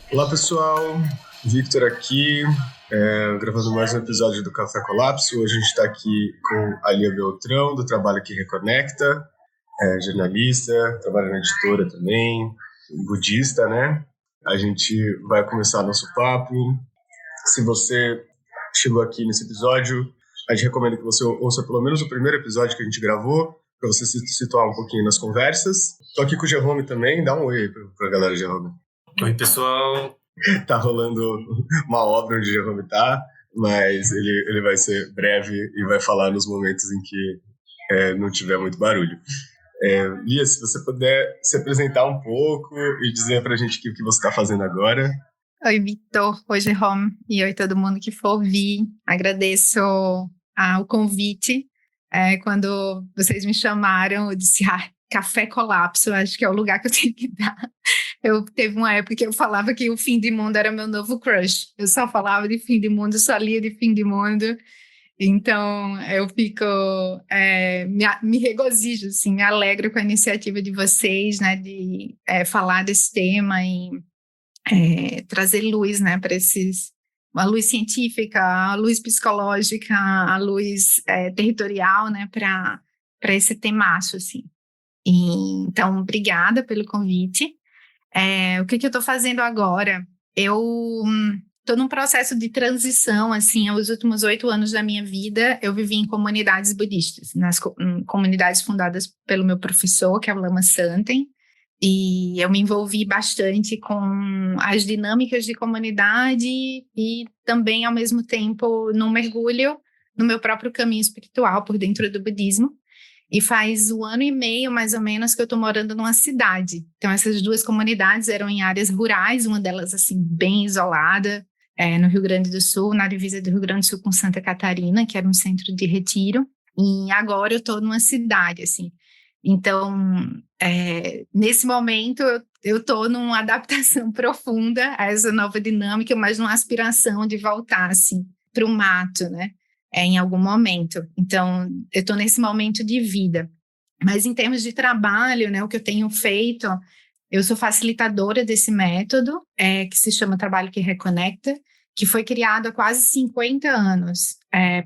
Olá pessoal, Victor aqui, gravando mais um episódio do Café Colapso. Hoje a gente está aqui com a Lia Beltrão, do Trabalho que Reconecta, jornalista, trabalha na editora também, budista, né? A gente vai começar nosso papo. Se você chegou aqui nesse episódio, a gente recomenda que você ouça pelo menos o primeiro episódio que a gente gravou, para você se situar um pouquinho nas conversas. Tô aqui com o Jerome também, dá um oi aí pra galera, Jerome. Oi, pessoal. Tá rolando uma obra onde o Jerome tá, mas ele vai ser breve e vai falar nos momentos em que não tiver muito barulho. Lia, se você puder se apresentar um pouco e dizer pra gente o que você tá fazendo agora. Oi, Victor. Oi, Jerome. E oi, todo mundo que for ouvir. Agradeço o convite. Quando vocês me chamaram, eu disse, Café Colapso, acho que é o lugar que eu tenho que dar. Teve uma época que eu falava que o fim de mundo era meu novo crush. Eu só falava de fim de mundo, só lia de fim de mundo. Então, eu fico, me regozijo, assim, me alegro com a iniciativa de vocês, né, de falar desse tema e trazer luz, né, para a luz científica, a luz psicológica, a luz territorial, né, para esse temaço, assim. Então, obrigada pelo convite. O que eu estou fazendo agora? Eu estou num processo de transição, assim, os últimos 8 anos da minha vida, eu vivi em comunidades budistas, em comunidades fundadas pelo meu professor, que é o Lama Santen, e eu me envolvi bastante com as dinâmicas de comunidade e também, ao mesmo tempo, num mergulho no meu próprio caminho espiritual por dentro do budismo. E faz 1 ano e meio, mais ou menos, que eu estou morando numa cidade. Então, essas 2 comunidades eram em áreas rurais, uma delas, assim, bem isolada, no Rio Grande do Sul, na divisa do Rio Grande do Sul com Santa Catarina, que era um centro de retiro. E agora eu estou numa cidade, assim. Então, nesse momento, eu estou numa adaptação profunda a essa nova dinâmica, mas numa aspiração de voltar, assim, para o mato, né? Em algum momento. Então, eu estou nesse momento de vida. Mas em termos de trabalho, né, o que eu tenho feito, eu sou facilitadora desse método, que se chama Trabalho que Reconecta, que foi criado há quase 50 anos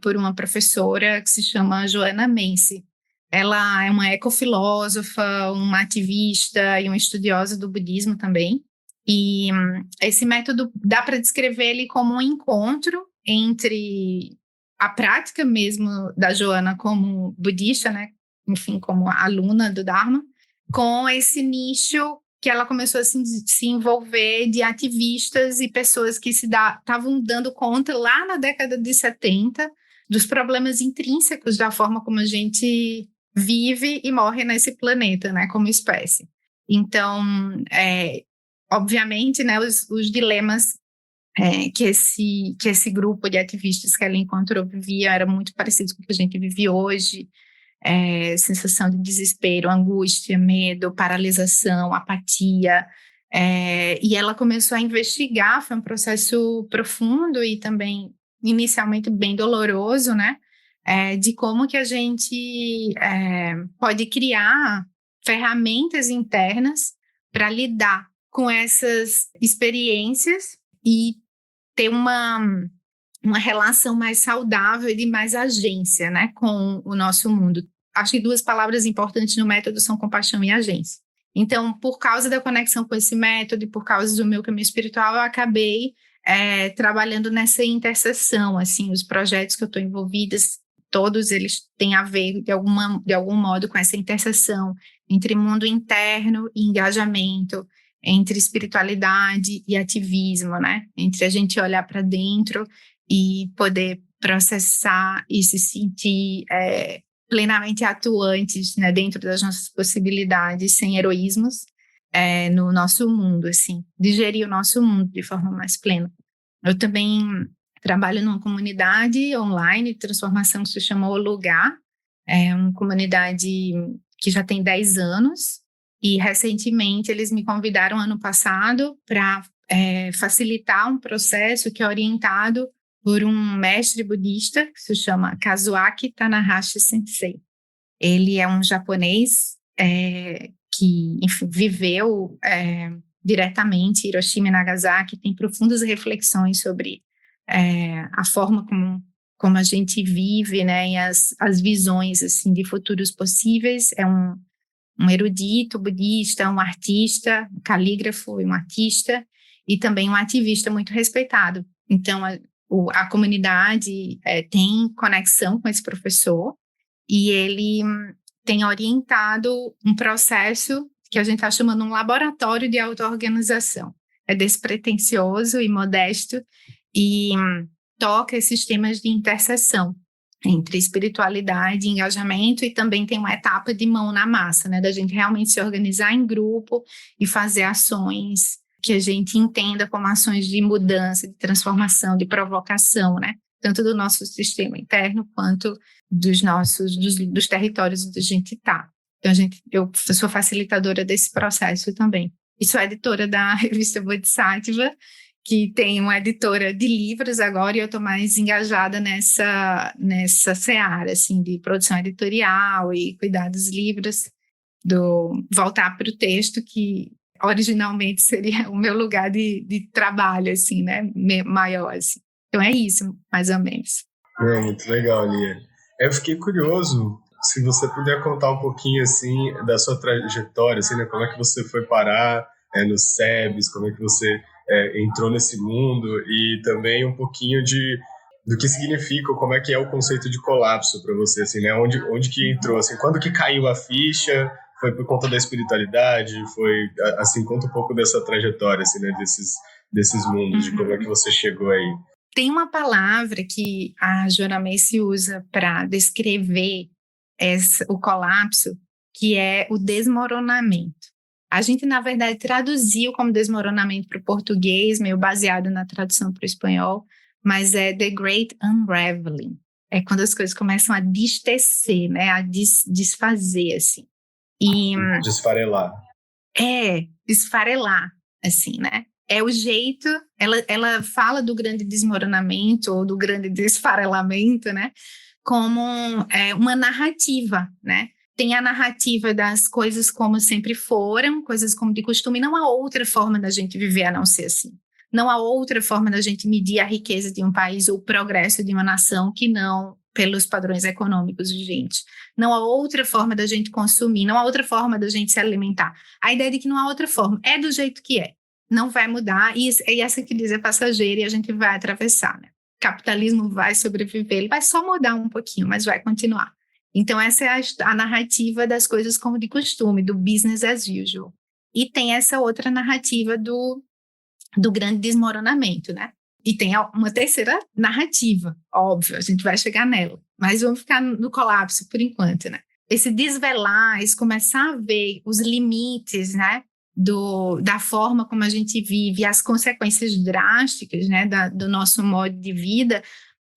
por uma professora que se chama Joana Mense. Ela é uma ecofilósofa, uma ativista e uma estudiosa do budismo também. E esse método dá para descrever ele como um encontro entre a prática mesmo da Joana como budista, né? Enfim, como aluna do Dharma, com esse nicho que ela começou a se envolver de ativistas e pessoas que estavam dando conta lá na década de 70 dos problemas intrínsecos da forma como a gente vive e morre nesse planeta, né, como espécie. Então, obviamente, né, os dilemas que esse grupo de ativistas que ela encontrou vivia era muito parecido com o que a gente vive hoje, sensação de desespero, angústia, medo, paralisação, apatia, e ela começou a investigar, foi um processo profundo e também inicialmente bem doloroso, né, de como que a gente pode criar ferramentas internas para lidar com essas experiências e ter uma relação mais saudável e de mais agência, né, com o nosso mundo. Acho que 2 palavras importantes no método são compaixão e agência. Então, por causa da conexão com esse método e por causa do meu caminho espiritual, eu acabei trabalhando nessa interseção, assim, os projetos que eu estou envolvida, todos eles têm a ver, de algum modo, com essa interseção entre mundo interno e engajamento, entre espiritualidade e ativismo, né? Entre a gente olhar para dentro e poder processar e se sentir plenamente atuantes, né, dentro das nossas possibilidades, sem heroísmos, no nosso mundo, assim, digerir o nosso mundo de forma mais plena. Eu também trabalho numa comunidade online de transformação que se chama O Lugar, é uma comunidade que já tem 10 anos, e recentemente eles me convidaram ano passado para facilitar um processo que é orientado por um mestre budista que se chama Kazuaki Tanahashi Sensei. Ele é um japonês que, enfim, viveu diretamente, Hiroshima e Nagasaki, tem profundas reflexões sobre a forma como a gente vive, né, e as visões assim, de futuros possíveis. É um erudito budista, um artista, um calígrafo e um artista, e também um ativista muito respeitado. Então, a comunidade tem conexão com esse professor, e ele tem orientado um processo que a gente está chamando um laboratório de auto-organização. É despretensioso e modesto, e toca esses temas de interseção entre espiritualidade e engajamento, e também tem uma etapa de mão na massa, né, da gente realmente se organizar em grupo e fazer ações que a gente entenda como ações de mudança, de transformação, de provocação, né, tanto do nosso sistema interno quanto dos territórios onde a gente está. Então, eu sou facilitadora desse processo também. E sou editora da revista Bodhisattva, que tem uma editora de livros agora, e eu estou mais engajada nessa seara, assim, de produção editorial e cuidar dos livros, voltar para o texto, que originalmente seria o meu lugar de trabalho, assim, né, maior, assim. Então é isso, mais ou menos. Muito legal, Lia. Eu fiquei curioso, se você puder contar um pouquinho, assim, da sua trajetória, assim, né, como é que você foi parar no SEBS, como é que você entrou nesse mundo, e também um pouquinho do que significa, como é que é o conceito de colapso para você, assim, né? Onde que entrou, assim, quando que caiu a ficha? Foi por conta da espiritualidade? Foi, assim, conta um pouco dessa trajetória, assim, né? Desses mundos, de como é que você chegou aí. Tem uma palavra que a Joanna Macy usa para descrever o colapso, que é o desmoronamento. A gente, na verdade, traduziu como desmoronamento para o português, meio baseado na tradução para o espanhol, mas é The Great Unraveling. É quando as coisas começam a destecer, né, a desfazer, assim. Desfarelar. Esfarelar, assim, né? É o jeito, ela fala do grande desmoronamento ou do grande desfarelamento, né, como uma narrativa, né? Tem a narrativa das coisas como sempre foram, coisas como de costume. Não há outra forma da gente viver a não ser assim. Não há outra forma da gente medir a riqueza de um país ou o progresso de uma nação que não pelos padrões econômicos vigentes. Não há outra forma da gente consumir, não há outra forma da gente se alimentar. A ideia de que não há outra forma é do jeito que é. Não vai mudar, e essa que diz é passageira, e a gente vai atravessar, né? O capitalismo vai sobreviver, ele vai só mudar um pouquinho, mas vai continuar. Então, essa é a narrativa das coisas como de costume, do business as usual. E tem essa outra narrativa do grande desmoronamento, né? E tem uma terceira narrativa, óbvio, a gente vai chegar nela, mas vamos ficar no colapso por enquanto, né? Esse desvelar, esse começar a ver os limites, né? Da forma como a gente vive, as consequências drásticas, né? Do nosso modo de vida,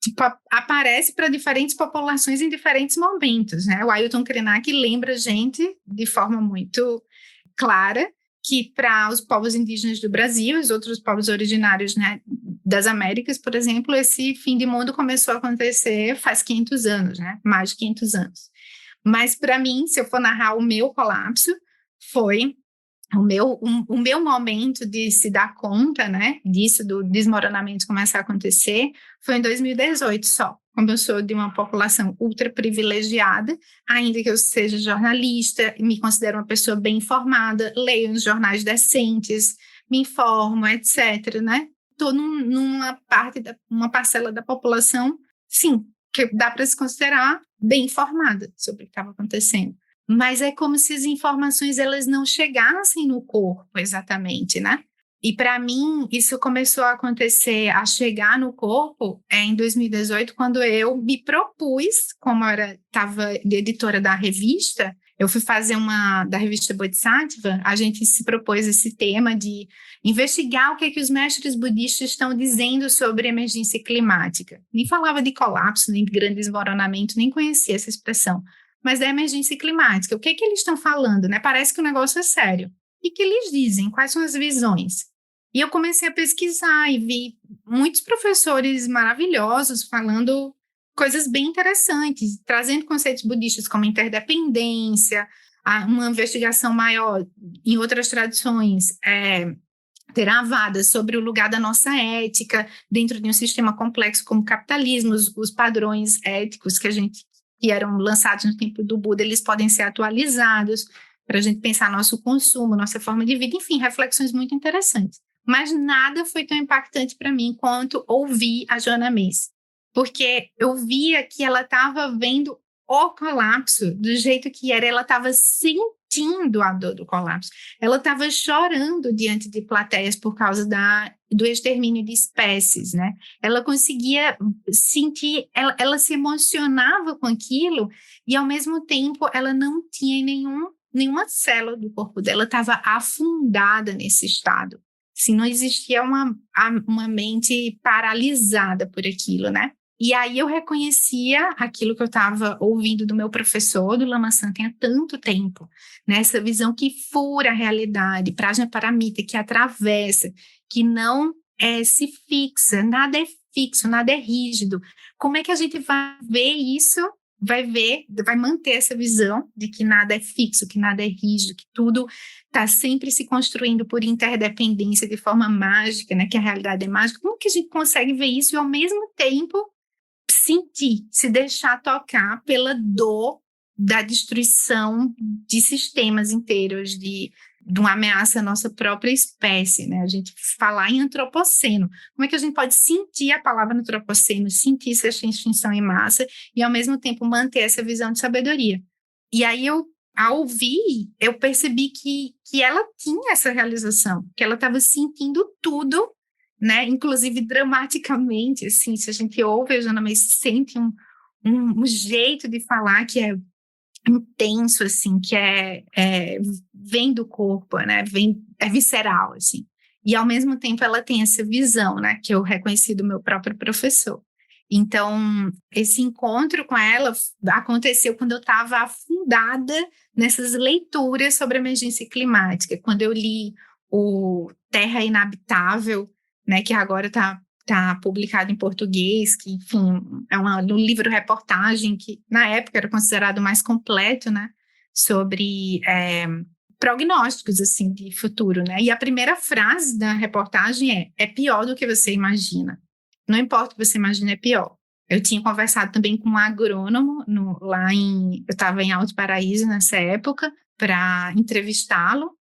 tipo, aparece para diferentes populações em diferentes momentos, né? O Ailton Krenak lembra a gente de forma muito clara que para os povos indígenas do Brasil, os outros povos originários, né, das Américas, por exemplo, esse fim de mundo começou a acontecer faz 500 anos, né? Mais de 500 anos. Mas para mim, se eu for narrar o meu colapso, foi o meu momento de se dar conta, né, disso, do desmoronamento começar a acontecer, foi em 2018 só. Como eu sou de uma população ultra privilegiada, ainda que eu seja jornalista, me considero uma pessoa bem informada, leio uns jornais decentes, me informo, etc., né? Estou numa uma parcela da população, sim, que dá para se considerar bem informada sobre o que estava acontecendo. Mas é como se as informações elas não chegassem no corpo exatamente, né? E para mim isso começou a acontecer, a chegar no corpo em 2018, quando eu me propus, como eu estava de editora da revista, eu fui fazer da revista Bodhisattva, a gente se propôs esse tema de investigar o que os mestres budistas estão dizendo sobre emergência climática. Nem falava de colapso, nem de grande desmoronamento, nem conhecia essa expressão. Mas da emergência climática, o que eles estão falando, né? Parece que o negócio é sério. E o que eles dizem? Quais são as visões? E eu comecei a pesquisar e vi muitos professores maravilhosos falando coisas bem interessantes, trazendo conceitos budistas como interdependência, uma investigação maior, em outras tradições, travada sobre o lugar da nossa ética dentro de um sistema complexo como o capitalismo, os padrões éticos que eram lançados no tempo do Buda, eles podem ser atualizados para a gente pensar nosso consumo, nossa forma de vida, enfim, reflexões muito interessantes. Mas nada foi tão impactante para mim quanto ouvir a Joanna Macy, porque eu via que ela estava vendo o colapso do jeito que era, ela estava sentindo a dor do colapso, ela estava chorando diante de plateias por causa do extermínio de espécies, né? Ela conseguia sentir, ela se emocionava com aquilo e ao mesmo tempo ela não tinha nenhuma célula do corpo dela estava afundada nesse estado. Assim, não existia uma mente paralisada por aquilo, né? E aí eu reconhecia aquilo que eu estava ouvindo do meu professor, do Lama Santen, há tanto tempo, né? Essa visão que fura a realidade, Prajnaparamita, que atravessa, que não se fixa, nada é fixo, nada é rígido. Como é que a gente vai ver isso? Vai manter essa visão de que nada é fixo, que nada é rígido, que tudo está sempre se construindo por interdependência de forma mágica, né? Que a realidade é mágica. Como que a gente consegue ver isso e ao mesmo tempo sentir, se deixar tocar pela dor da destruição de sistemas inteiros, de uma ameaça à nossa própria espécie, né? A gente falar em antropoceno. Como é que a gente pode sentir a palavra antropoceno, sentir essa extinção em massa e, ao mesmo tempo, manter essa visão de sabedoria? E aí, ao ouvir, eu percebi que ela tinha essa realização, que ela estava sentindo tudo, né? Inclusive dramaticamente, assim, se a gente ouve a Joanna Macy, sente um jeito de falar que é intenso, assim, que vem do corpo, né? É visceral, assim. E, ao mesmo tempo, ela tem essa visão, né? Que eu reconheci do meu próprio professor. Então, esse encontro com ela aconteceu quando eu estava afundada nessas leituras sobre emergência climática, quando eu li o Terra Inabitável, né, que agora está publicado em português, que, enfim, é um livro-reportagem que, na época, era considerado mais completo, né, sobre prognósticos, assim, de futuro, né, e a primeira frase da reportagem é pior do que você imagina. Não importa o que você imagina, é pior. Eu tinha conversado também com um agrônomo, eu estava em Alto Paraíso nessa época, para entrevistá-lo,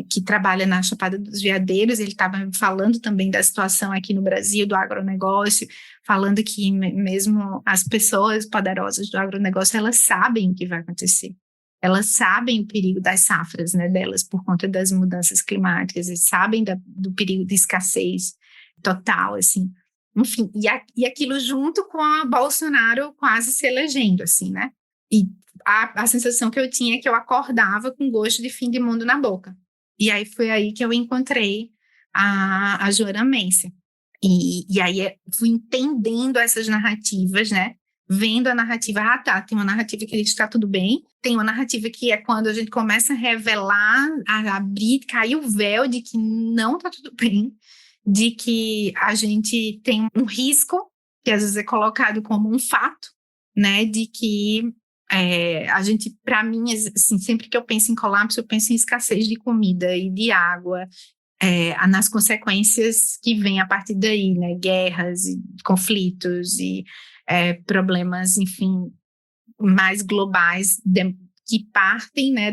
que trabalha na Chapada dos Veadeiros. Ele estava falando também da situação aqui no Brasil, do agronegócio, falando que mesmo as pessoas poderosas do agronegócio, elas sabem o que vai acontecer. Elas sabem o perigo das safras, né, delas por conta das mudanças climáticas, eles sabem do perigo de escassez total, assim. Enfim, e aquilo junto com a Bolsonaro quase se elegendo, assim, né? E a sensação que eu tinha é que eu acordava com gosto de fim de mundo na boca. E aí foi aí que eu encontrei a Joanna Macy. E aí fui entendendo essas narrativas, né? Vendo a narrativa, tem uma narrativa que está tudo bem, tem uma narrativa que é quando a gente começa a revelar, a abrir, cair o véu de que não está tudo bem, de que a gente tem um risco, que às vezes é colocado como um fato, né, de que a gente, para mim, assim, sempre que eu penso em colapso, eu penso em escassez de comida e de água, nas consequências que vêm a partir daí, né, guerras e conflitos e problemas, enfim, mais globais, que partem, né,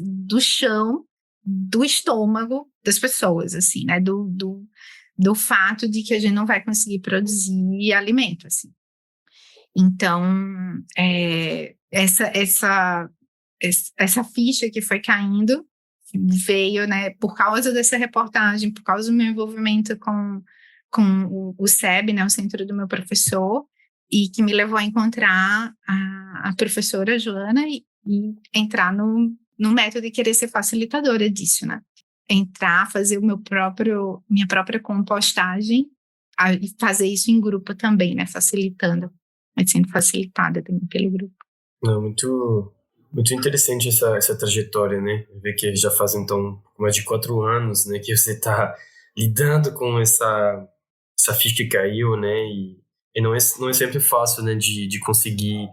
do chão, do estômago das pessoas, assim, né, do fato de que a gente não vai conseguir produzir alimento, assim. Então, essa ficha que foi caindo veio, né, por causa dessa reportagem, por causa do meu envolvimento com o SEB, né, o centro do meu professor, e que me levou a encontrar a professora Joanna e entrar no método de querer ser facilitadora disso, né? Entrar, fazer minha própria compostagem e fazer isso em grupo também, né? Facilitando, mas sendo facilitada também pelo grupo. Não, muito, muito interessante essa trajetória, né? Ver que já faz, então, mais de 4 anos, né? Que você está lidando com essa ficha que caiu, né? E não é sempre fácil, né? De conseguir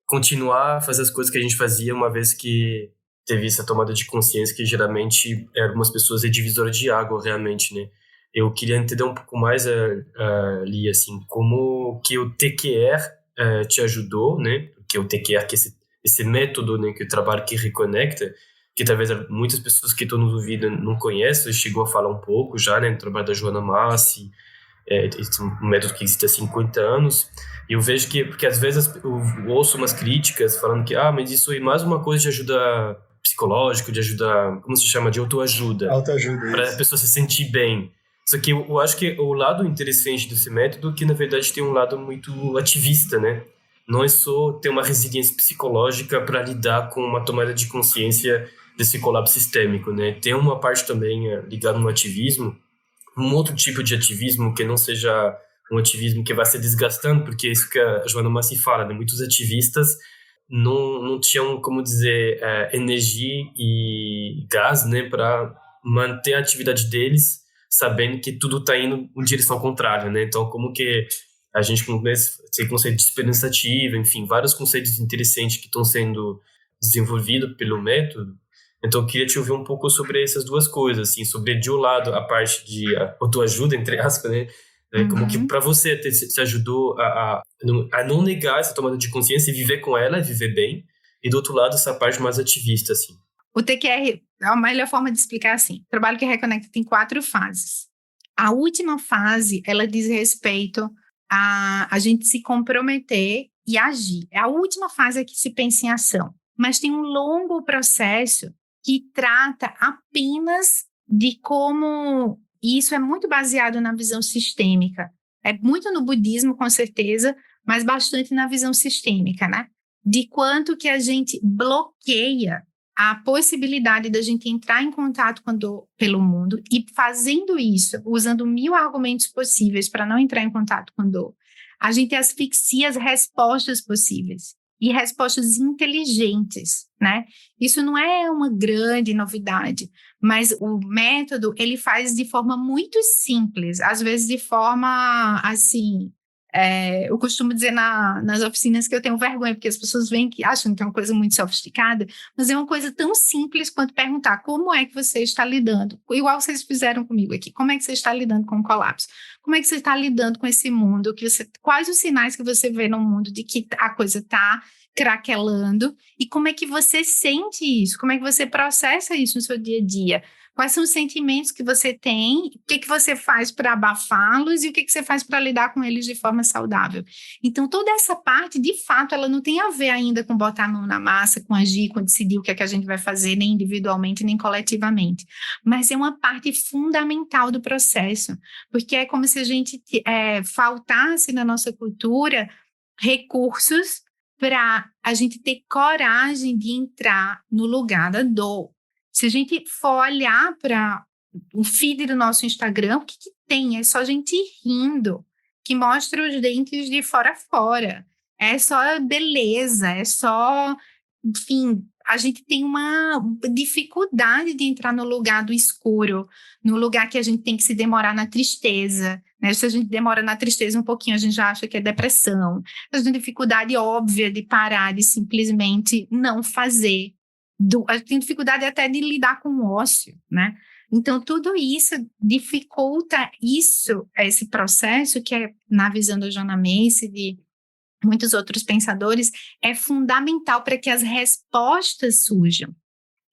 continuar a fazer as coisas que a gente fazia uma vez que teve essa tomada de consciência que geralmente algumas pessoas é divisor de água realmente, né? Eu queria entender um pouco mais ali, assim, como que o TQR te ajudou, né? Que o TQR, que é esse método, né, que o trabalho que reconecta, que talvez muitas pessoas que estão nos ouvindo não conhecem, chegou a falar um pouco já, né, no trabalho da Joana Massi, esse é um método que existe há 50 anos, e eu vejo que, porque às vezes eu ouço umas críticas falando que, mas isso é mais uma coisa de ajuda psicológica, de ajuda, como se chama, de autoajuda. Autoajuda, para a isso. pessoa se sentir bem. Só que eu acho que o lado interessante desse método é que, na verdade, tem um lado muito ativista, né? Não é só ter uma resiliência psicológica para lidar com uma tomada de consciência desse colapso sistêmico, né? Tem uma parte também ligada no ativismo, um outro tipo de ativismo que não seja um ativismo que vai se desgastando, porque é isso que a Joana Massi fala, né? Muitos ativistas não tinham, como dizer, energia e gás, né, para manter a atividade deles, sabendo que tudo está indo em direção contrária, né? Então, como que a gente começa a ter conceito de esperança ativa, enfim, vários conceitos interessantes que estão sendo desenvolvidos pelo método. Então, eu queria te ouvir um pouco sobre essas duas coisas, assim, sobre, de um lado, a parte de autoajuda, entre aspas, né? Como que para você te ajudou a não negar essa tomada de consciência e viver com ela, viver bem, e do outro lado, essa parte mais ativista, assim. O TQR, a melhor forma de explicar assim, o trabalho que reconecta tem 4 fases. A última fase, ela diz respeito a gente se comprometer e agir. É a última fase que se pensa em ação. Mas tem um longo processo que trata apenas de como isso é muito baseado na visão sistêmica. É muito no budismo, com certeza, mas bastante na visão sistêmica, né? De quanto que a gente bloqueia a possibilidade da gente entrar em contato com a dor pelo mundo e fazendo isso, usando 1000 argumentos possíveis para não entrar em contato com a dor, a gente asfixia as respostas possíveis e respostas inteligentes, né? Isso não é uma grande novidade, mas o método, ele faz de forma muito simples, às vezes de forma, assim, eu costumo dizer nas oficinas que eu tenho vergonha, porque as pessoas veem que acham que é uma coisa muito sofisticada, mas é uma coisa tão simples quanto perguntar como é que você está lidando, igual vocês fizeram comigo aqui, como é que você está lidando com o colapso? Como é que você está lidando com esse mundo? Quais os sinais que você vê no mundo de que a coisa está craquelando? E como é que você sente isso? Como é que você processa isso no seu dia a dia? Quais são os sentimentos que você tem? O que você faz para abafá-los e o que você faz para lidar com eles de forma saudável? Então, toda essa parte, de fato, ela não tem a ver ainda com botar a mão na massa, com agir, com decidir o que é que a gente vai fazer, nem individualmente, nem coletivamente. Mas é uma parte fundamental do processo, porque é como se a gente faltasse na nossa cultura recursos para a gente ter coragem de entrar no lugar da dor. Se a gente for olhar para o feed do nosso Instagram, o que tem? É só gente rindo, que mostra os dentes de fora a fora. É só beleza, é só... Enfim, a gente tem uma dificuldade de entrar no lugar do escuro, no lugar que a gente tem que se demorar na tristeza, né? Se a gente demora na tristeza um pouquinho, a gente já acha que é depressão. A gente tem dificuldade óbvia de parar, de simplesmente não fazer. A gente tem dificuldade até de lidar com o ócio, né? Então, tudo isso dificulta esse processo que é, na visão da Joana Macy, de muitos outros pensadores, é fundamental para que as respostas surjam.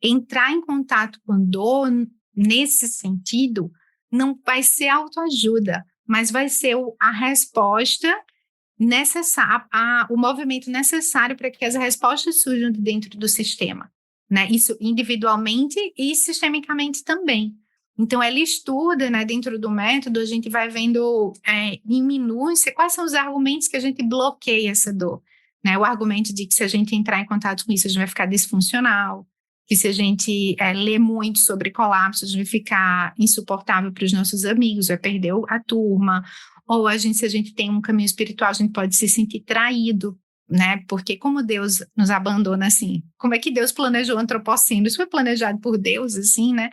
Entrar em contato com a dor, nesse sentido, não vai ser autoajuda, mas vai ser a resposta necessária, o movimento necessário para que as respostas surjam de dentro do sistema, né? Isso individualmente e sistemicamente também. Então, ela estuda, né, dentro do método, a gente vai vendo em minúcia quais são os argumentos que a gente bloqueia essa dor, né? O argumento de que se a gente entrar em contato com isso, a gente vai ficar disfuncional, que se a gente ler muito sobre colapso, a gente vai ficar insuportável para os nossos amigos, vai perder a turma, ou se a gente tem um caminho espiritual, a gente pode se sentir traído, né? Porque como Deus nos abandona assim? Como é que Deus planejou o antropoceno? Isso foi planejado por Deus, assim, né?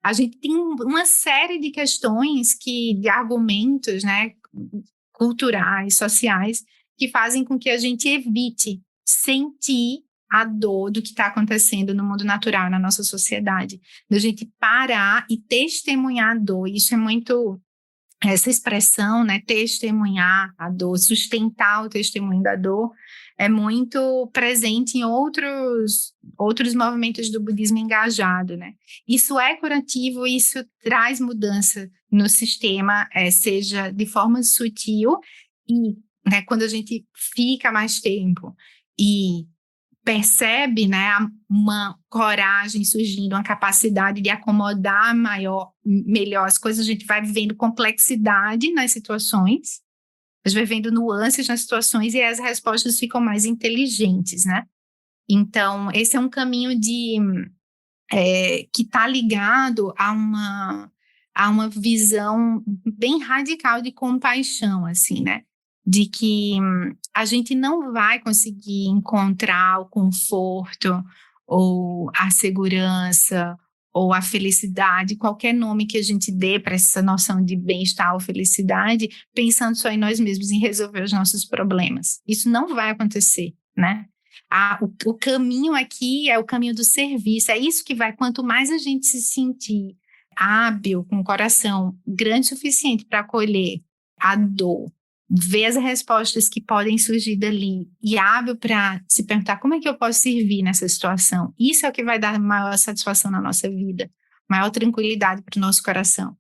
A gente tem uma série de questões de argumentos, né, culturais, sociais, que fazem com que a gente evite sentir a dor do que está acontecendo no mundo natural, na nossa sociedade. Da gente parar e testemunhar a dor. Isso é muito, essa expressão, né, testemunhar a dor, sustentar o testemunho da dor, é muito presente em outros movimentos do budismo engajado, né? Isso é curativo, isso traz mudança no sistema, seja de forma sutil e, né, quando a gente fica mais tempo e percebe, né, uma coragem surgindo, uma capacidade de acomodar melhor as coisas, a gente vai vivendo complexidade nas situações, a gente vai vendo nuances nas situações e as respostas ficam mais inteligentes, né? Então, esse é um caminho que está ligado a uma visão bem radical de compaixão, assim, né? De que a gente não vai conseguir encontrar o conforto ou a segurança ou a felicidade, qualquer nome que a gente dê para essa noção de bem-estar ou felicidade, pensando só em nós mesmos, em resolver os nossos problemas. Isso não vai acontecer, né? O caminho aqui é o caminho do serviço, é isso que vai, quanto mais a gente se sentir hábil, com o coração grande o suficiente para acolher a dor, ver as respostas que podem surgir dali e hábil para se perguntar como é que eu posso servir nessa situação. Isso é o que vai dar maior satisfação na nossa vida, maior tranquilidade para o nosso coração.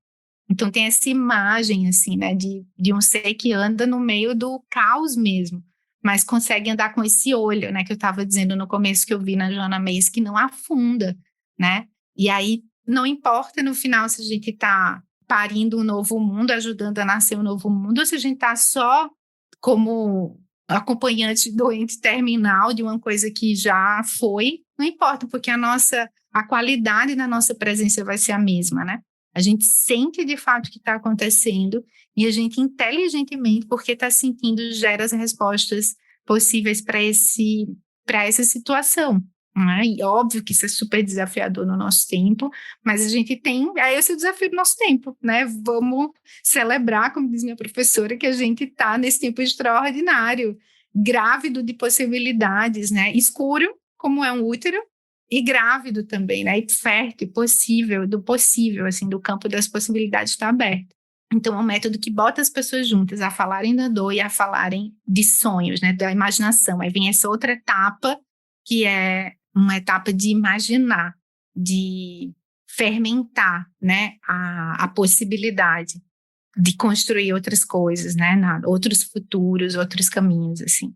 Então tem essa imagem assim, né, de um ser que anda no meio do caos mesmo, mas consegue andar com esse olho, né, que eu estava dizendo no começo que eu vi na Joanna Macy, que não afunda, né? E aí não importa no final se a gente está parindo um novo mundo, ajudando a nascer um novo mundo, ou se a gente está só como acompanhante doente terminal de uma coisa que já foi, não importa, porque a qualidade da nossa presença vai ser a mesma, né? A gente sente de fato o que está acontecendo e a gente inteligentemente, porque está sentindo, gera as respostas possíveis para essa situação. Né? E óbvio que isso é super desafiador no nosso tempo, mas a gente tem esse desafio do nosso tempo, né? Vamos celebrar, como diz minha professora, que a gente está nesse tempo extraordinário, grávido de possibilidades, né? Escuro, como é um útero, e grávido também, né? E fértil, possível, assim, do campo das possibilidades está aberto. Então, é um método que bota as pessoas juntas a falarem da dor e a falarem de sonhos, né? Da imaginação. Aí vem essa outra etapa, que é uma etapa de imaginar, de fermentar, né, a possibilidade de construir outras coisas, né, outros futuros, outros caminhos, assim.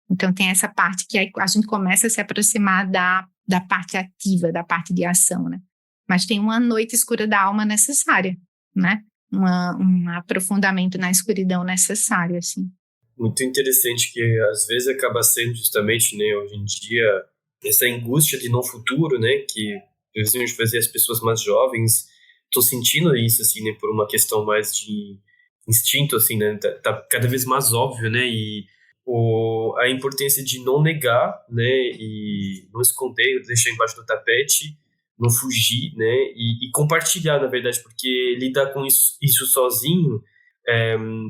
Então tem essa parte que aí a gente começa a se aproximar da parte ativa, da parte de ação, né? Mas tem uma noite escura da alma necessária, né? Um aprofundamento na escuridão necessário, assim. Muito interessante que às vezes acaba sendo justamente, né, hoje em dia, essa angústia de não futuro, né, que precisamente fazer as pessoas mais jovens estão sentindo isso, assim, né, por uma questão mais de instinto, assim, né, tá cada vez mais óbvio, né, e a importância de não negar, né, e não esconder, deixar embaixo do tapete, não fugir, né, e compartilhar, na verdade, porque lidar com isso sozinho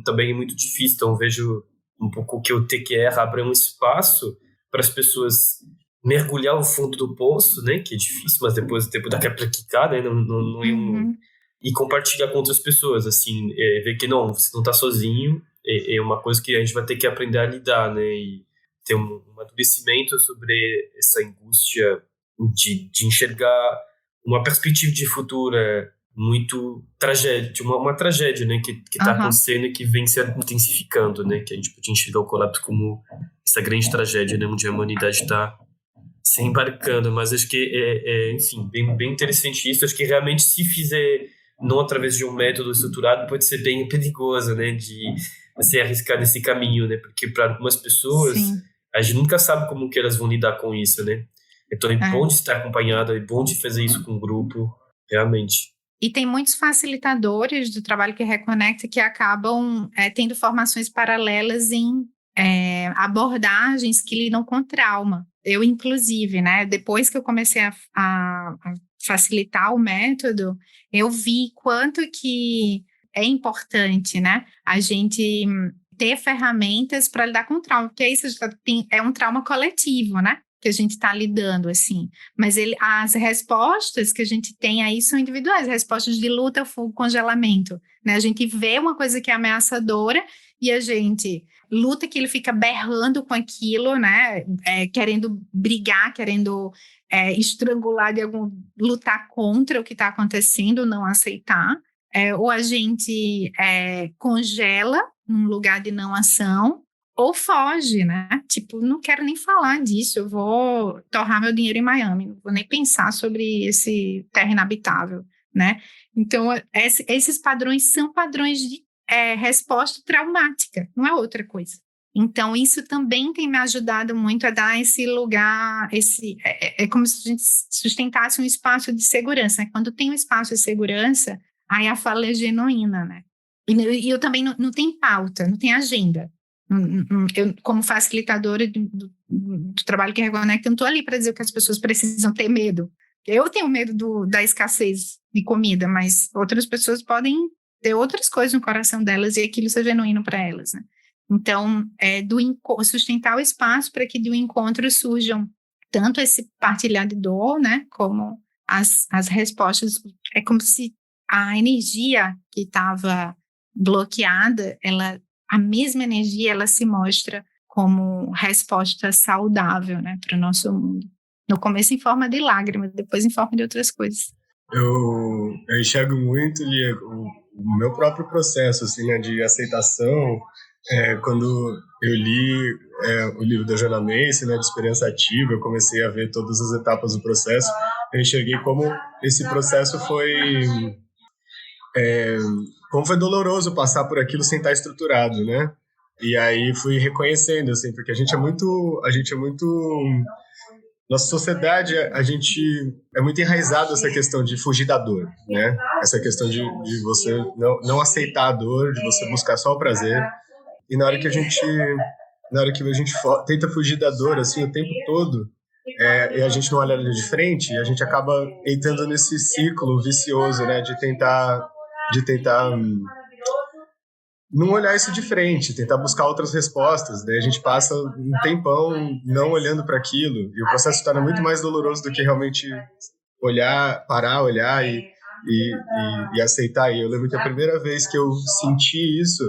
também é muito difícil. Então vejo um pouco que o TQR abre um espaço para as pessoas mergulhar o fundo do poço, né, que é difícil, mas depois o tempo dá para quicar, né, não é e compartilhar com outras pessoas, assim, ver que não, você não está sozinho, é uma coisa que a gente vai ter que aprender a lidar, né, e ter um amadurecimento sobre essa angústia de enxergar uma perspectiva de futuro muito tragédia, uma tragédia, né, que está acontecendo e que vem se intensificando, né, que a gente pode enxergar o colapso como essa grande tragédia, né, onde a humanidade está se embarcando, mas acho que enfim, bem interessante isso. Acho que realmente se fizer não através de um método estruturado pode ser bem perigoso, né, de se arriscar nesse caminho, né, porque para algumas pessoas a gente nunca sabe como que elas vão lidar com isso, né, então é bom de estar acompanhado, é bom de fazer isso com o grupo, realmente. E tem muitos facilitadores do trabalho que reconecta que acabam tendo formações paralelas em abordagens que lidam com trauma. Eu, inclusive, né, depois que eu comecei a facilitar o método, eu vi quanto que é importante, né, a gente ter ferramentas para lidar com o trauma, porque isso é um trauma coletivo, né, que a gente está lidando, assim. Mas as respostas que a gente tem aí são individuais, respostas de luta, fogo, congelamento, né? A gente vê uma coisa que é ameaçadora e a gente luta, que ele fica berrando com aquilo, né? Querendo brigar, querendo estrangular, lutar contra o que está acontecendo, não aceitar. Ou a gente congela num lugar de não ação, ou foge, né? Tipo, não quero nem falar disso, eu vou torrar meu dinheiro em Miami, não vou nem pensar sobre esse terra inabitável, né? Então, esses padrões são padrões de resposta traumática, não é outra coisa. Então, isso também tem me ajudado muito a dar esse lugar, é como se a gente sustentasse um espaço de segurança, né? Quando tem um espaço de segurança, aí a fala é genuína, né? E eu também não tenho pauta, não tenho agenda. Eu, como facilitadora do trabalho que reconecta, eu não estou ali para dizer que as pessoas precisam ter medo. Eu tenho medo da escassez de comida, mas outras pessoas podem ter outras coisas no coração delas e aquilo seja genuíno para elas, né? Então, sustentar o espaço para que do encontro surjam tanto esse partilhar de dor, né, como as respostas. É como se a energia que estava bloqueada, a mesma energia, ela se mostra como resposta saudável, né, para o nosso mundo. No começo em forma de lágrimas, depois em forma de outras coisas. Eu enxergo muito, Lia, o meu próprio processo assim, né, de aceitação. Quando eu li o livro da Joanna Macy, né, de Experiência Ativa, eu comecei a ver todas as etapas do processo. Eu enxerguei como esse processo como foi doloroso passar por aquilo sem estar estruturado, né? E aí fui reconhecendo, assim, porque a gente é muito nossa sociedade, a gente é muito enraizado essa questão de fugir da dor, né? Essa questão de você não aceitar a dor, de você buscar só o prazer. E na hora que a gente tenta fugir da dor, assim, o tempo todo, e a gente não olha ali de frente, a gente acaba entrando nesse ciclo vicioso, né? De tentar não olhar isso de frente, tentar buscar outras respostas. Daí a gente passa um tempão não olhando para aquilo, e o processo se torna muito mais doloroso do que realmente parar, olhar e aceitar. E eu lembro que a primeira vez que eu senti isso,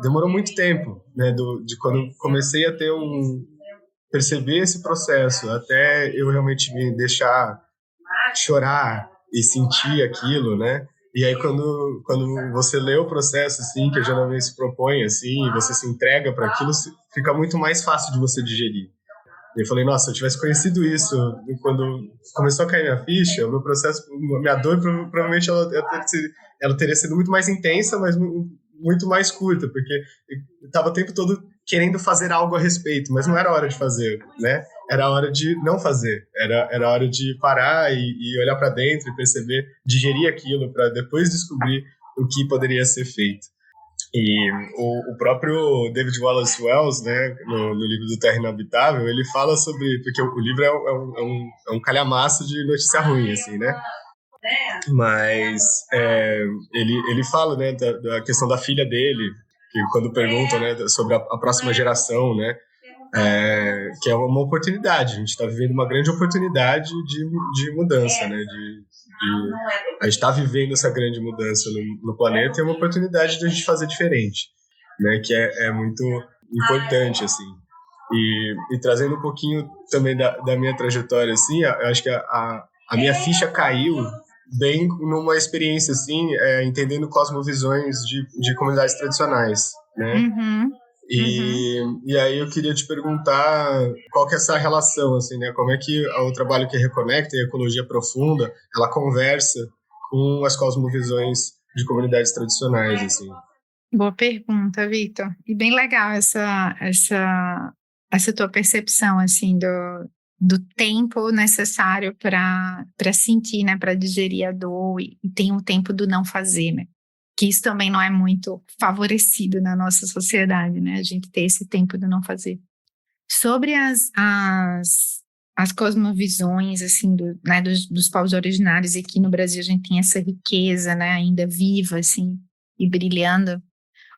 demorou muito tempo, né, de quando comecei a perceber esse processo, até eu realmente me deixar chorar e sentir aquilo, né? E aí quando você lê o processo, assim, que a Joanna Macy se propõe, assim, e você se entrega para aquilo, fica muito mais fácil de você digerir. E eu falei, nossa, se eu tivesse conhecido isso quando começou a cair minha ficha, o meu processo, minha dor, provavelmente ela teria sido muito mais intensa, mas muito mais curta, porque eu estava o tempo todo querendo fazer algo a respeito, mas não era hora de fazer, né? Era hora de não fazer, era hora de parar e olhar para dentro e perceber, digerir aquilo para depois descobrir o que poderia ser feito. E o próprio David Wallace Wells, né, no livro do Terra Inabitável, ele fala sobre, porque o livro é um calhamaço de notícia ruim, assim, né? Mas ele fala, né, da questão da filha dele, que quando perguntam, né, sobre a próxima geração, né, que é uma oportunidade. A gente está vivendo uma grande oportunidade de mudança, né, a gente está vivendo essa grande mudança no planeta, e é uma oportunidade de a gente fazer diferente, né, que é muito importante, assim. E trazendo um pouquinho também da minha trajetória, assim, eu acho que a minha ficha caiu bem numa experiência, assim, entendendo cosmovisões de comunidades tradicionais, né? Uhum. E aí eu queria te perguntar qual que é essa relação, assim, né? Como é que o trabalho que reconecta e a ecologia profunda, ela conversa com as cosmovisões de comunidades tradicionais, assim. Boa pergunta, Victor. E bem legal essa tua percepção, assim, do tempo necessário para sentir, né, para digerir a dor, e tem o tempo do não fazer, né? Que isso também não é muito favorecido na nossa sociedade, né? A gente ter esse tempo do não fazer. Sobre as cosmovisões, assim, né, dos povos originários, e aqui no Brasil a gente tem essa riqueza, né, ainda viva, assim, e brilhando.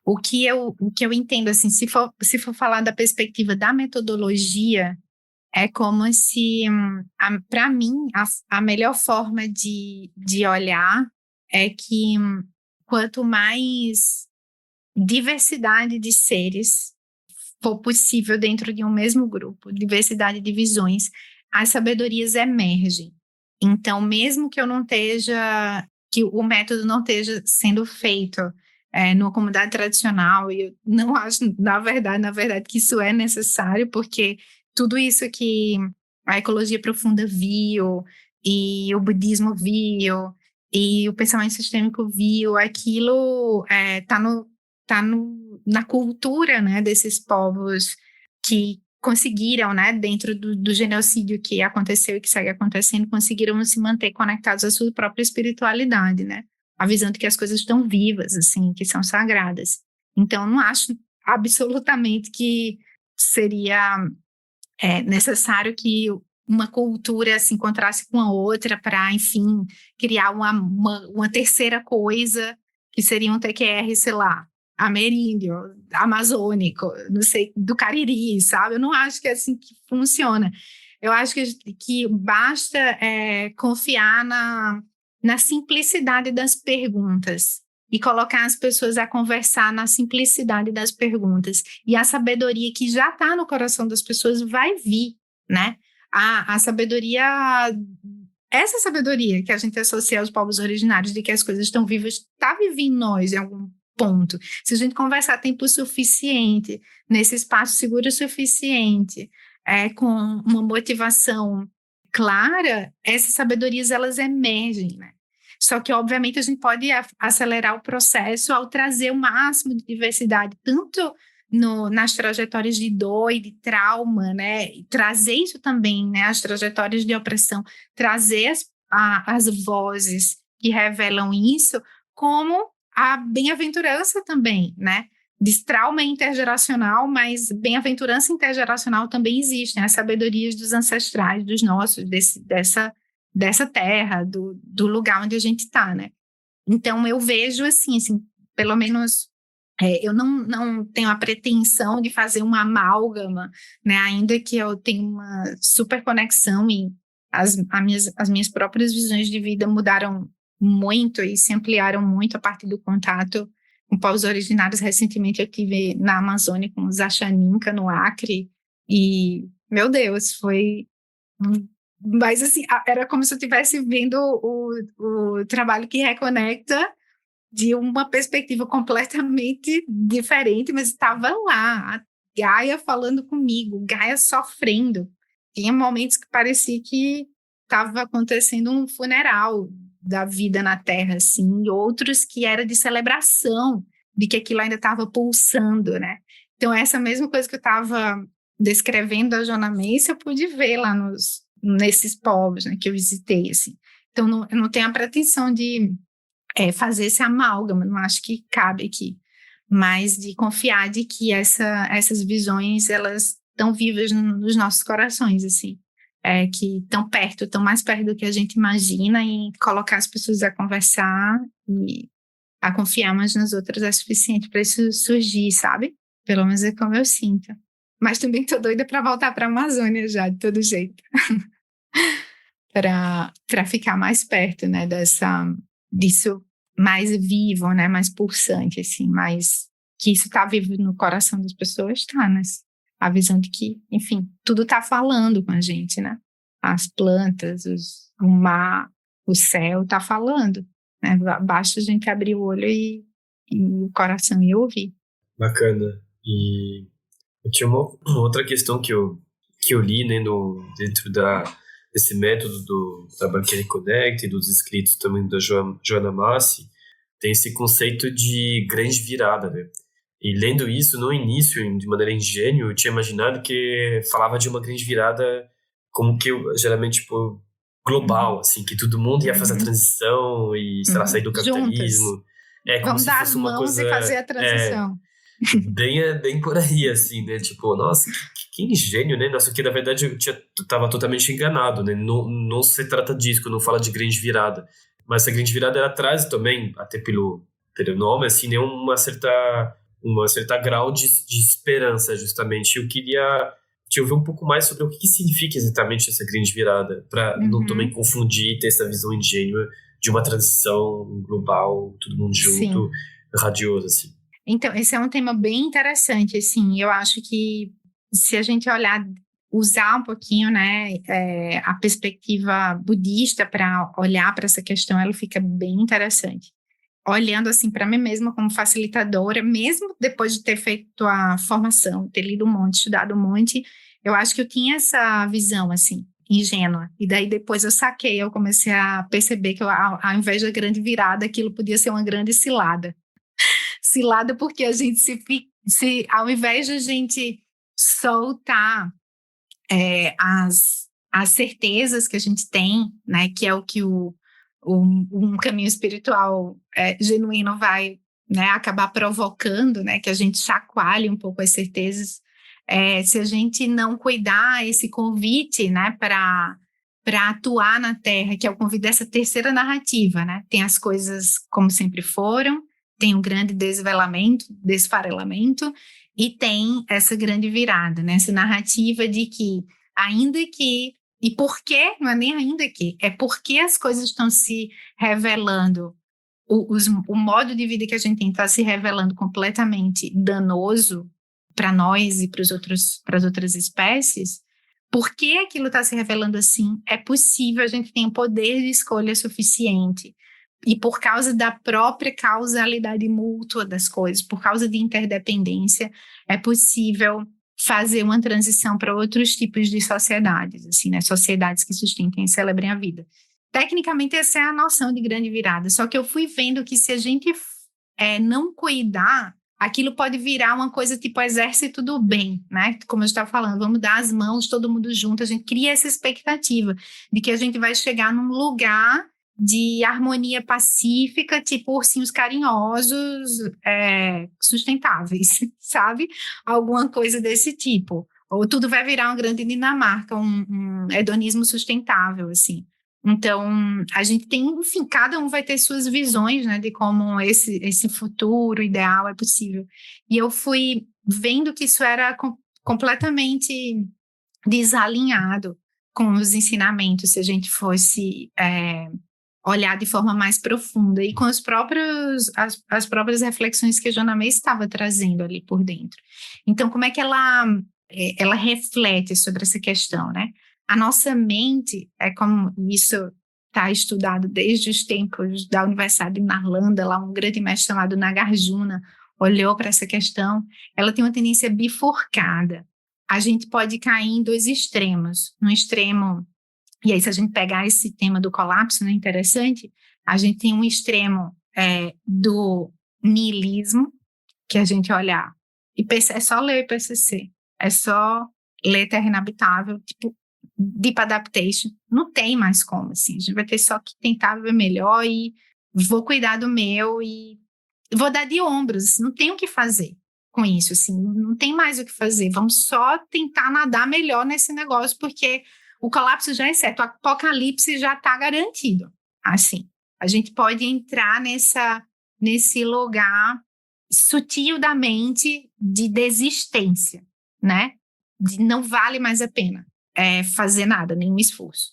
O que eu entendo, assim, se for falar da perspectiva da metodologia, É como se, para mim, a melhor forma de olhar é que quanto mais diversidade de seres for possível dentro de um mesmo grupo, diversidade de visões, as sabedorias emergem. Então, mesmo que eu não esteja, que o método não esteja sendo feito numa comunidade tradicional, e eu não acho, na verdade, que isso é necessário, porque tudo isso que a ecologia profunda viu, e o budismo viu, e o pensamento sistêmico viu, aquilo está na cultura, né, desses povos que conseguiram, né, dentro do genocídio que aconteceu e que segue acontecendo, conseguiram se manter conectados à sua própria espiritualidade, né, a visão de que as coisas estão vivas, assim, que são sagradas. Então, não acho absolutamente que seria necessário que uma cultura se encontrasse com a outra para, enfim, criar uma terceira coisa, que seria um TQR, sei lá, ameríndio, amazônico, não sei, do Cariri, sabe? Eu não acho que é assim que funciona. Eu acho que basta confiar na simplicidade das perguntas e colocar as pessoas a conversar na simplicidade das perguntas. E a sabedoria que já está no coração das pessoas vai vir, né? A sabedoria, essa sabedoria que a gente associa aos povos originários de que as coisas estão vivas, está viva em nós em algum ponto. Se a gente conversar tempo suficiente, nesse espaço seguro o suficiente, com uma motivação clara, essas sabedorias elas emergem, né? Só que, obviamente, a gente pode acelerar o processo ao trazer o máximo de diversidade, tanto nas trajetórias de dor e de trauma, né? E trazer isso também, né? As trajetórias de opressão, trazer as vozes que revelam isso, como a bem-aventurança também, né? De trauma intergeracional, mas bem-aventurança intergeracional também existe, né? As sabedorias dos ancestrais, dos nossos, dessa terra, do lugar onde a gente está, né? Então, eu vejo assim pelo menos eu não tenho a pretensão de fazer uma amálgama, né? Ainda que eu tenha uma super conexão e as minhas próprias visões de vida mudaram muito e se ampliaram muito a partir do contato com povos originários. Recentemente eu estive na Amazônia com os Achaninca, no Acre, e, meu Deus, foi... Mas, assim, era como se eu estivesse vendo o trabalho que reconecta de uma perspectiva completamente diferente, mas estava lá, a Gaia falando comigo, Gaia sofrendo. Tinha momentos que parecia que estava acontecendo um funeral da vida na Terra, assim, e outros que era de celebração, de que aquilo ainda estava pulsando, né? Então, essa mesma coisa que eu estava descrevendo a Joana Macy, eu pude ver lá nesses povos, né, que eu visitei, assim. Então, eu não tenho a pretensão de fazer esse amálgama, não acho que cabe aqui, mas de confiar de que essas visões, elas estão vivas nos nossos corações, assim, que estão mais perto do que a gente imagina, e colocar as pessoas a conversar e a confiar umas nas outras é suficiente para isso surgir, sabe? Pelo menos é como eu sinto. Mas também estou doida para voltar para a Amazônia já, de todo jeito. para ficar mais perto, né, disso mais vivo, né, mais pulsante, assim, mais que isso está vivo no coração das pessoas, está, né? A visão de que, enfim, tudo está falando com a gente, né? As plantas, o mar, o céu está falando, né? Basta a gente abrir o olho e o coração e ouvir. Bacana. E eu tinha uma outra questão que eu li, né, dentro desse método do trabalho que ele conecta e dos escritos também da Joana Macy, tem esse conceito de grande virada, né? E lendo isso no início, de maneira ingênua, eu tinha imaginado que falava de uma grande virada como que geralmente, tipo, global, assim, que todo mundo ia fazer a transição e, sei lá, sair do capitalismo. Juntas. Como Vamos se dar fosse as uma mãos coisa, e fazer a transição. bem por aí, assim, né? Tipo, nossa, que ingênio, né? Nossa, que na verdade eu tava totalmente enganado, né? Não se trata disso, quando fala de grande virada. Mas essa grande virada, ela traz também, até pelo nome, assim, né? Uma certa grau de esperança, justamente. Eu queria te ouvir um pouco mais sobre o que significa exatamente essa grande virada, para não também confundir e ter essa visão ingênua de uma transição global, todo mundo junto, Sim. radioso, assim. Então, esse é um tema bem interessante, assim, eu acho que se a gente usar um pouquinho, né, a perspectiva budista para olhar para essa questão, ela fica bem interessante. Olhando, assim, para mim mesma como facilitadora, mesmo depois de ter feito a formação, ter lido um monte, estudado um monte, eu acho que eu tinha essa visão, assim, ingênua. E daí depois eu saquei, eu comecei a perceber que ao invés da grande virada, aquilo podia ser uma grande cilada. Cilada porque a gente ao invés de a gente soltar as certezas que a gente tem, né, que é o que um caminho espiritual genuíno vai, né, acabar provocando, né, que a gente chacoalhe um pouco as certezas, se a gente não cuidar esse convite, né, para atuar na Terra, que é o convite dessa terceira narrativa, né, tem as coisas como sempre foram, tem um grande desfarelamento, e tem essa grande virada, né, essa narrativa de que ainda que, e por que, não é nem ainda que, é porque as coisas estão se revelando, o modo de vida que a gente tem está se revelando completamente danoso para nós e para as outras espécies, por que aquilo está se revelando assim? É possível, a gente tem um poder de escolha suficiente, e por causa da própria causalidade mútua das coisas, por causa de interdependência, é possível fazer uma transição para outros tipos de sociedades, assim, né? Sociedades que sustentem e celebrem a vida. Tecnicamente, essa é a noção de grande virada, só que eu fui vendo que se a gente não cuidar, aquilo pode virar uma coisa tipo exército do bem, né? Como eu estava falando, vamos dar as mãos, todo mundo junto, a gente cria essa expectativa de que a gente vai chegar num lugar de harmonia pacífica, tipo ursinhos carinhosos, sustentáveis, sabe? Alguma coisa desse tipo. Ou tudo vai virar uma grande Dinamarca, um hedonismo sustentável, assim. Então, a gente tem, enfim, cada um vai ter suas visões, né, de como esse futuro ideal é possível. E eu fui vendo que isso era completamente desalinhado com os ensinamentos, se a gente fosse olhar de forma mais profunda, e com as próprias reflexões que a Joana May estava trazendo ali por dentro. Então, como é que ela reflete sobre essa questão, né? A nossa mente, como isso está estudado desde os tempos da Universidade de Nalanda, lá um grande mestre chamado Nagarjuna olhou para essa questão, ela tem uma tendência bifurcada. A gente pode cair em dois extremos. No extremo, e aí se a gente pegar esse tema do colapso, né, interessante, a gente tem um extremo do niilismo, que a gente olhar, e é só ler o IPCC, é só ler Terra Inabitável, tipo, Deep Adaptation, não tem mais como, assim, a gente vai ter só que tentar ver melhor e vou cuidar do meu e vou dar de ombros, assim, não tem o que fazer com isso, assim, não tem mais o que fazer, vamos só tentar nadar melhor nesse negócio, porque o colapso já é certo, o apocalipse já está garantido, assim, a gente pode entrar nesse lugar sutil da mente de desistência, né, de não vale mais a pena fazer nada, nenhum esforço.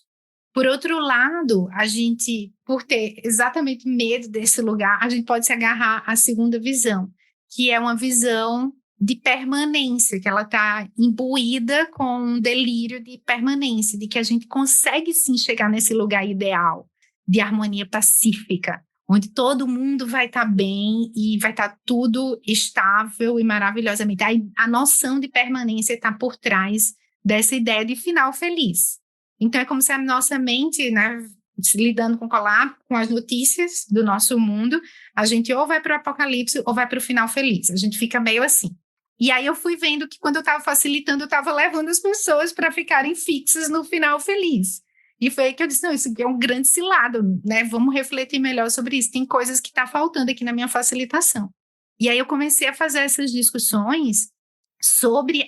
Por outro lado, a gente, por ter exatamente medo desse lugar, a gente pode se agarrar à segunda visão, que é uma visão de permanência, que ela está imbuída com um delírio de permanência, de que a gente consegue sim chegar nesse lugar ideal de harmonia pacífica, onde todo mundo vai estar bem e vai estar tudo estável e maravilhosamente. A noção de permanência está por trás dessa ideia de final feliz. Então, é como se a nossa mente, né, lidando com as notícias do nosso mundo, a gente ou vai para o apocalipse ou vai para o final feliz. A gente fica meio assim. E aí eu fui vendo que quando eu estava facilitando, eu estava levando as pessoas para ficarem fixas no final feliz. E foi aí que eu disse, não, isso aqui é um grande cilado, né? Vamos refletir melhor sobre isso. Tem coisas que está faltando aqui na minha facilitação. E aí eu comecei a fazer essas discussões sobre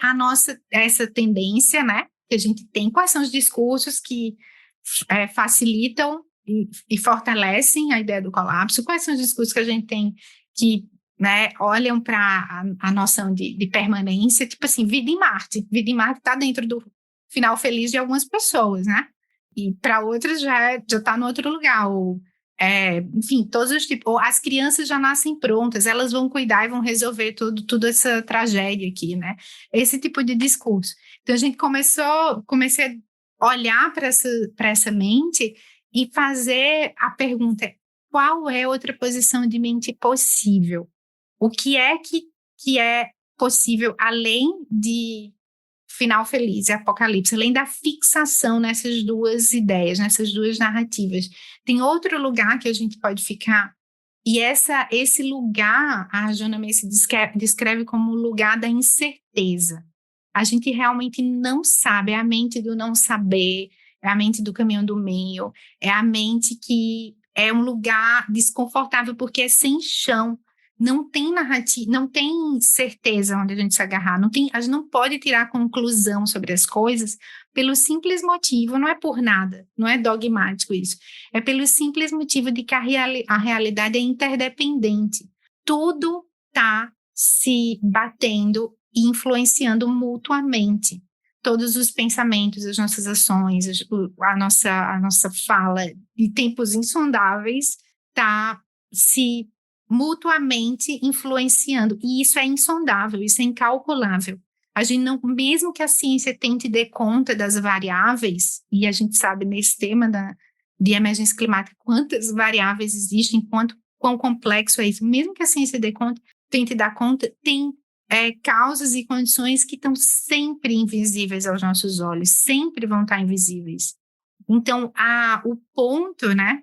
essa tendência, né, que a gente tem, quais são os discursos que facilitam e fortalecem a ideia do colapso, quais são os discursos que a gente tem que né, olham para a noção de permanência, tipo assim, vida em Marte. Vida em Marte está dentro do final feliz de algumas pessoas, né? E para outras já está no outro lugar. Ou, enfim, todos os tipos. Ou as crianças já nascem prontas, elas vão cuidar e vão resolver tudo essa tragédia aqui, né? Esse tipo de discurso. Então a gente comecei a olhar para essa mente e fazer a pergunta: qual é outra posição de mente possível? O que é que é possível além de final feliz e apocalipse, além da fixação nessas duas ideias, nessas duas narrativas? Tem outro lugar que a gente pode ficar, e esse lugar a Joanna Macy descreve como o lugar da incerteza. A gente realmente não sabe, é a mente do não saber, é a mente do caminho do meio, é a mente que é um lugar desconfortável porque é sem chão, não tem narrativa, não tem certeza onde a gente se agarrar, a gente não pode tirar conclusão sobre as coisas pelo simples motivo, não é por nada, não é dogmático isso, é pelo simples motivo de que a realidade é interdependente. Tudo está se batendo e influenciando mutuamente. Todos os pensamentos, as nossas ações, a nossa fala de tempos insondáveis está se mutuamente influenciando. E isso é insondável, isso é incalculável. A gente não, mesmo que a ciência tente dar conta das variáveis, e a gente sabe nesse tema de emergência climática quantas variáveis existem, quão complexo é isso, mesmo que a ciência dê conta, tente dar conta, tem causas e condições que estão sempre invisíveis aos nossos olhos, sempre vão estar invisíveis. Então, o ponto, né,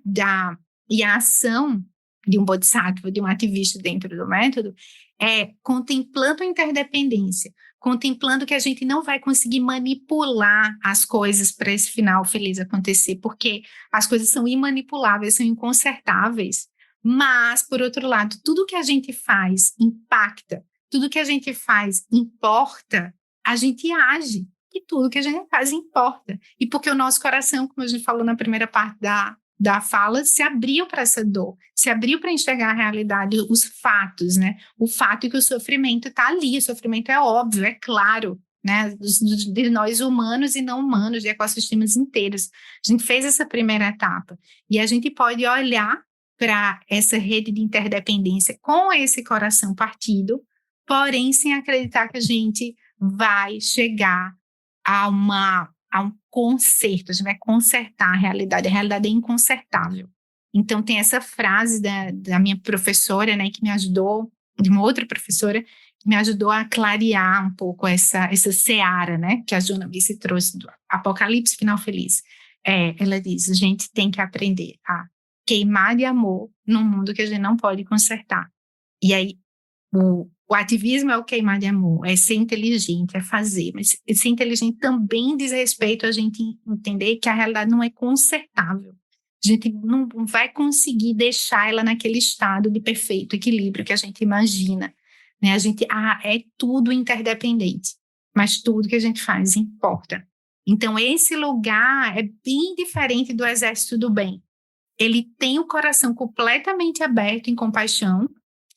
e a ação de um bodhisattva, de um ativista dentro do método, é contemplando a interdependência, contemplando que a gente não vai conseguir manipular as coisas para esse final feliz acontecer, porque as coisas são imanipuláveis, são inconsertáveis, mas, por outro lado, tudo que a gente faz impacta, tudo que a gente faz importa, a gente age, e tudo que a gente faz importa. E porque o nosso coração, como a gente falou na primeira parte da fala, se abriu para essa dor, se abriu para enxergar a realidade, os fatos, né? O fato é que o sofrimento está ali, o sofrimento é óbvio, é claro, né? De nós humanos e não humanos, de ecossistemas inteiros. A gente fez essa primeira etapa e a gente pode olhar para essa rede de interdependência com esse coração partido, porém sem acreditar que a gente vai chegar a um conserto, a gente vai consertar a realidade é inconsertável. Então tem essa frase da minha professora, né, que me ajudou, de uma outra professora, que me ajudou a clarear um pouco essa seara, né, que a Joanna Macy trouxe do Apocalipse Final Feliz. Ela diz, a gente tem que aprender a queimar de amor num mundo que a gente não pode consertar. E aí o ativismo é o queimar de amor, é ser inteligente, é fazer, mas ser inteligente também diz respeito a gente entender que a realidade não é consertável. A gente não vai conseguir deixar ela naquele estado de perfeito equilíbrio que a gente imagina, né? É tudo interdependente, mas tudo que a gente faz importa. Então esse lugar é bem diferente do exército do bem. Ele tem o coração completamente aberto em compaixão,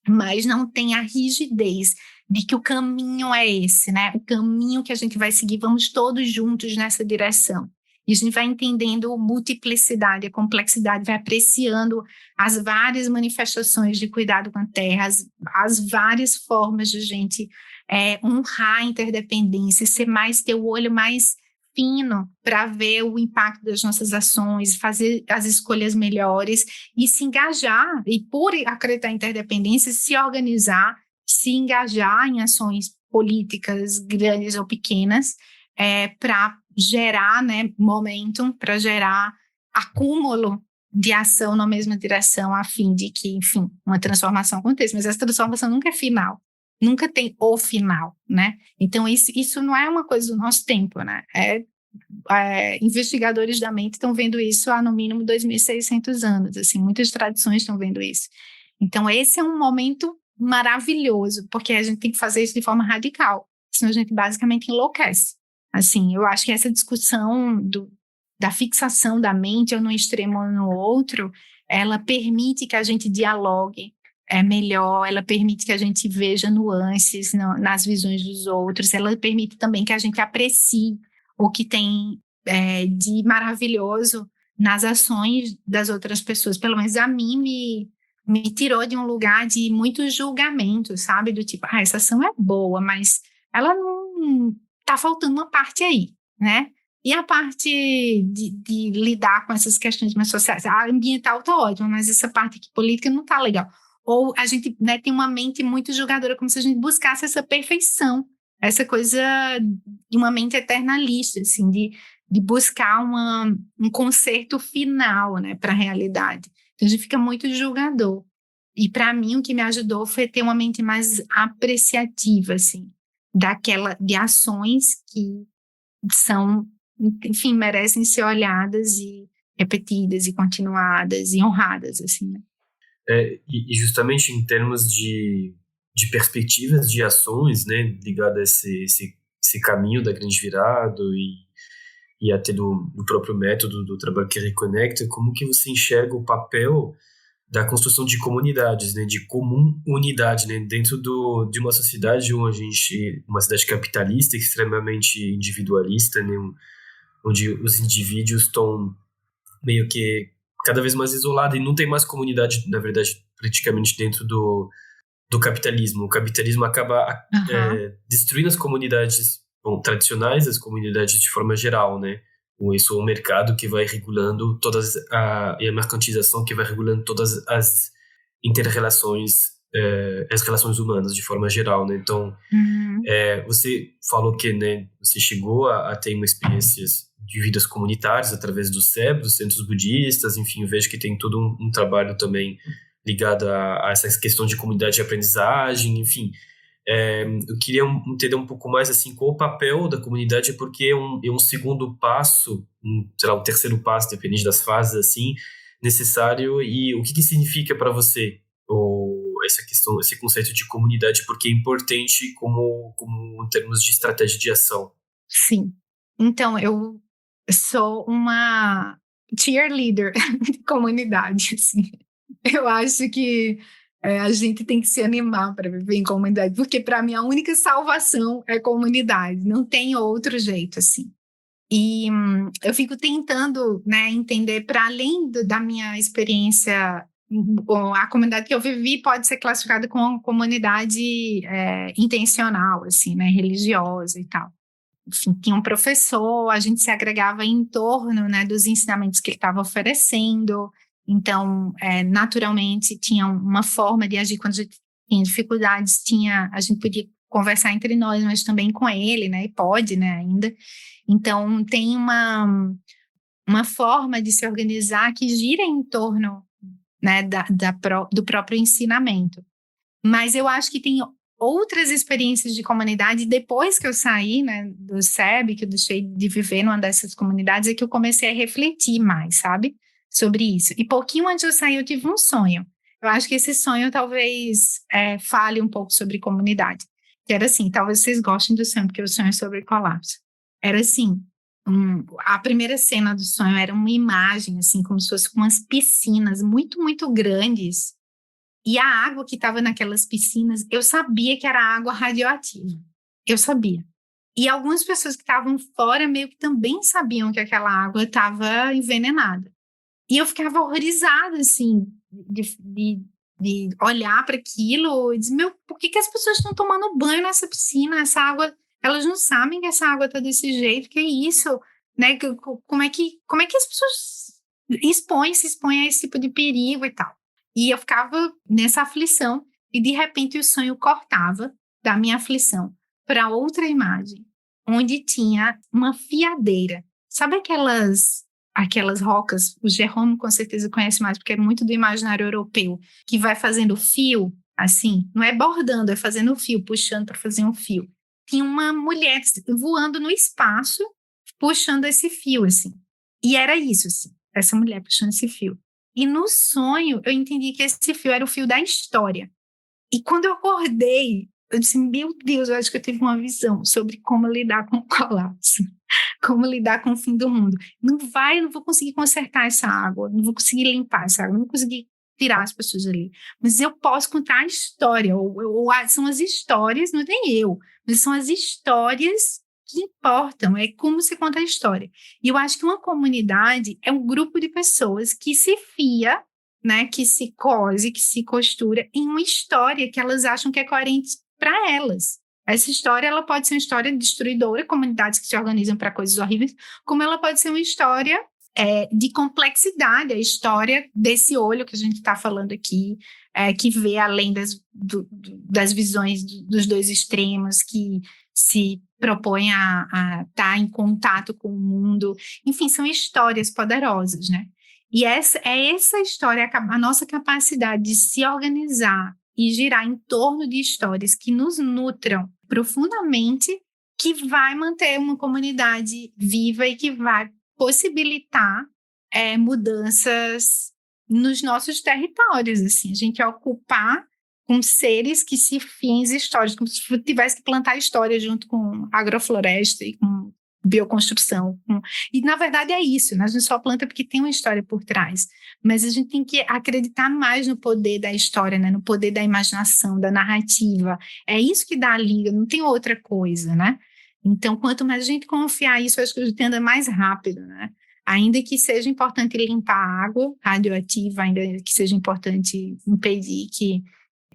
mas não tem a rigidez de que o caminho é esse, né? O caminho que a gente vai seguir, vamos todos juntos nessa direção. E a gente vai entendendo a multiplicidade, a complexidade, vai apreciando as várias manifestações de cuidado com a terra, as várias formas de a gente honrar a interdependência, ter o olho mais fino para ver o impacto das nossas ações, fazer as escolhas melhores e se engajar, e por acreditar em interdependência, se organizar, se engajar em ações políticas grandes ou pequenas, para gerar, né, momentum, para gerar acúmulo de ação na mesma direção, a fim de que, enfim, uma transformação aconteça. Mas essa transformação nunca é final, nunca tem o final, né? Então isso não é uma coisa do nosso tempo, né? Investigadores da mente estão vendo isso há no mínimo 2.600 anos, assim, muitas tradições estão vendo isso. Então esse é um momento maravilhoso, porque a gente tem que fazer isso de forma radical, senão a gente basicamente enlouquece. Assim, eu acho que essa discussão da fixação da mente, ou no extremo ou no outro, ela permite que a gente dialogue, é melhor, ela permite que a gente veja nuances nas visões dos outros, ela permite também que a gente aprecie o que tem de maravilhoso nas ações das outras pessoas. Pelo menos a mim me tirou de um lugar de muito julgamento, sabe? Do tipo, essa ação é boa, mas ela não... tá faltando uma parte aí, né? E a parte de lidar com essas questões mais sociais, a ambiental tá ótima, mas essa parte aqui política não tá legal. Ou a gente, né, tem uma mente muito julgadora, como se a gente buscasse essa perfeição, essa coisa de uma mente eternalista, assim, de buscar um conserto final, né, para a realidade. Então a gente fica muito julgador. E para mim o que me ajudou foi ter uma mente mais apreciativa, assim, de ações que são, enfim, merecem ser olhadas e repetidas e continuadas e honradas, assim, né? E justamente em termos de perspectivas de ações, né, ligado a esse caminho da grande virada e até do próprio método do trabalho que reconecta, como que você enxerga o papel da construção de comunidades, né, de comum unidade, né, dentro de uma sociedade onde uma cidade capitalista, extremamente individualista, né, onde os indivíduos estão meio que cada vez mais isolados e não tem mais comunidade, na verdade, praticamente dentro do capitalismo. O capitalismo acaba destruindo as comunidades tradicionais, as comunidades de forma geral, né? Isso é o mercado que vai regulando e a mercantilização que vai regulando todas as inter-relações, as relações humanas de forma geral, né? Então, você falou que, né, você chegou a ter uma experiência de vidas comunitárias através do SEB, dos centros budistas, enfim, eu vejo que tem todo um trabalho também ligado a essa questão de comunidade de aprendizagem, enfim. Eu queria entender um pouco mais assim, qual o papel da comunidade, porque é um segundo passo, sei lá, um terceiro passo, dependendo das fases, assim, necessário, e o que significa para você essa questão, esse conceito de comunidade, porque é importante como em termos de estratégia de ação? Sim. Então, eu sou uma cheerleader de comunidade, assim. Eu acho que a gente tem que se animar para viver em comunidade, porque para mim a única salvação é comunidade, não tem outro jeito, assim. E eu fico tentando, né, entender, para além da minha experiência, a comunidade que eu vivi pode ser classificada como comunidade intencional, assim, né, religiosa e tal. Enfim, tinha um professor, a gente se agregava em torno, né, dos ensinamentos que ele estava oferecendo. Então, naturalmente, tinha uma forma de agir quando a gente tinha dificuldades, a gente podia conversar entre nós, mas também com ele, né, e pode, né, ainda. Então, tem uma forma de se organizar que gira em torno, né, do próprio ensinamento. Mas eu acho que tem outras experiências de comunidade depois que eu saí, né, do SEB, que eu deixei de viver numa dessas comunidades, é que eu comecei a refletir mais, sabe, sobre isso. E pouquinho antes de eu sair, eu tive um sonho. Eu acho que esse sonho talvez fale um pouco sobre comunidade. Que era assim, talvez vocês gostem do sonho, porque o sonho é sobre colapso. Era assim, a primeira cena do sonho era uma imagem, assim, como se fosse umas piscinas muito, muito grandes. E a água que estava naquelas piscinas, eu sabia que era água radioativa. Eu sabia. E algumas pessoas que estavam fora meio que também sabiam que aquela água estava envenenada. E eu ficava horrorizada, assim, de olhar para aquilo e dizer, por que as pessoas estão tomando banho nessa piscina? Essa água, elas não sabem que essa água está desse jeito, que é isso, né? Como é que as pessoas se expõem a esse tipo de perigo e tal? E eu ficava nessa aflição e, de repente, o sonho cortava da minha aflição para outra imagem, onde tinha uma fiadeira. Sabe aquelas rocas? O Jerome com certeza conhece mais, porque é muito do imaginário europeu, que vai fazendo fio, assim, não é bordando, é fazendo fio, puxando para fazer um fio. Tinha uma mulher voando no espaço, puxando esse fio, assim. E era isso, assim, essa mulher puxando esse fio. E no sonho, eu entendi que esse fio era o fio da história. E quando eu acordei, eu disse, meu Deus, eu acho que eu tive uma visão sobre como lidar com o colapso, como lidar com o fim do mundo. Eu não vou conseguir consertar essa água, não vou conseguir limpar essa água, não vou conseguir tirar as pessoas ali. Mas eu posso contar a história, são as histórias, não tem eu, mas são as histórias que importam, é como se conta a história. E eu acho que uma comunidade é um grupo de pessoas que se fia, né, que se cose, que se costura em uma história que elas acham que é coerente para elas. Essa história, ela pode ser uma história destruidora, comunidades que se organizam para coisas horríveis, como ela pode ser uma história de complexidade, a história desse olho que a gente está falando aqui, que vê além das visões dos dois extremos, que se propõe a estar em contato com o mundo. Enfim, são histórias poderosas, né? E essa história, a nossa capacidade de se organizar e girar em torno de histórias que nos nutram profundamente, que vai manter uma comunidade viva e que vai possibilitar mudanças nos nossos territórios, assim, a gente ocupar com seres que se fins históricos, como se tivesse que plantar história junto com agrofloresta e com bioconstrução. E, na verdade, é isso, né? A gente só planta porque tem uma história por trás, mas a gente tem que acreditar mais no poder da história, né? No poder da imaginação, da narrativa. É isso que dá a liga, não tem outra coisa, né? Então, quanto mais a gente confiar nisso, acho que a gente anda mais rápido, né? Ainda que seja importante limpar a água radioativa, ainda que seja importante impedir que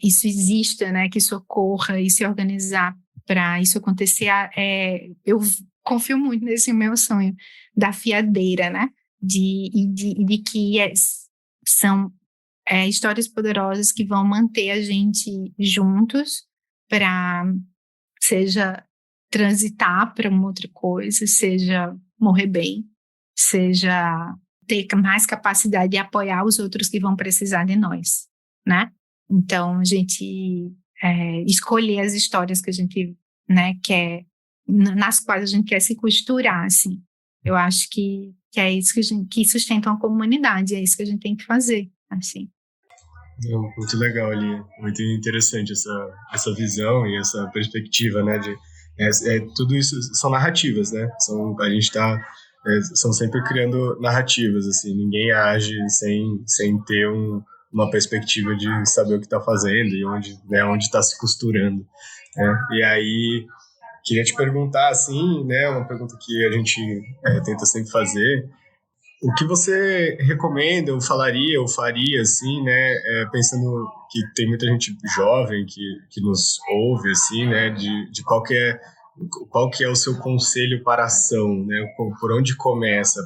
isso exista, né? Que isso ocorra e se organizar para isso acontecer, eu confio muito nesse meu sonho da fiadeira, né? De que são histórias poderosas que vão manter a gente juntos para, seja transitar para uma outra coisa, seja morrer bem, seja ter mais capacidade de apoiar os outros que vão precisar de nós, né? Então, a gente escolher as histórias que a gente, né, quer, nas quais a gente quer se costurar, assim. Eu acho que é isso que sustenta uma comunidade, é isso que a gente tem que fazer, assim. Muito legal ali, muito interessante essa visão e essa perspectiva, né, tudo isso são narrativas, né, a gente são sempre criando narrativas, assim, ninguém age sem ter uma perspectiva de saber o que está fazendo e onde está se costurando, né? E aí, queria te perguntar, assim, né, uma pergunta que a gente tenta sempre fazer: o que você recomenda, ou falaria, ou faria, assim, né, pensando que tem muita gente jovem que nos ouve, assim, né, de qual que é o seu conselho para a ação, né, por onde começa,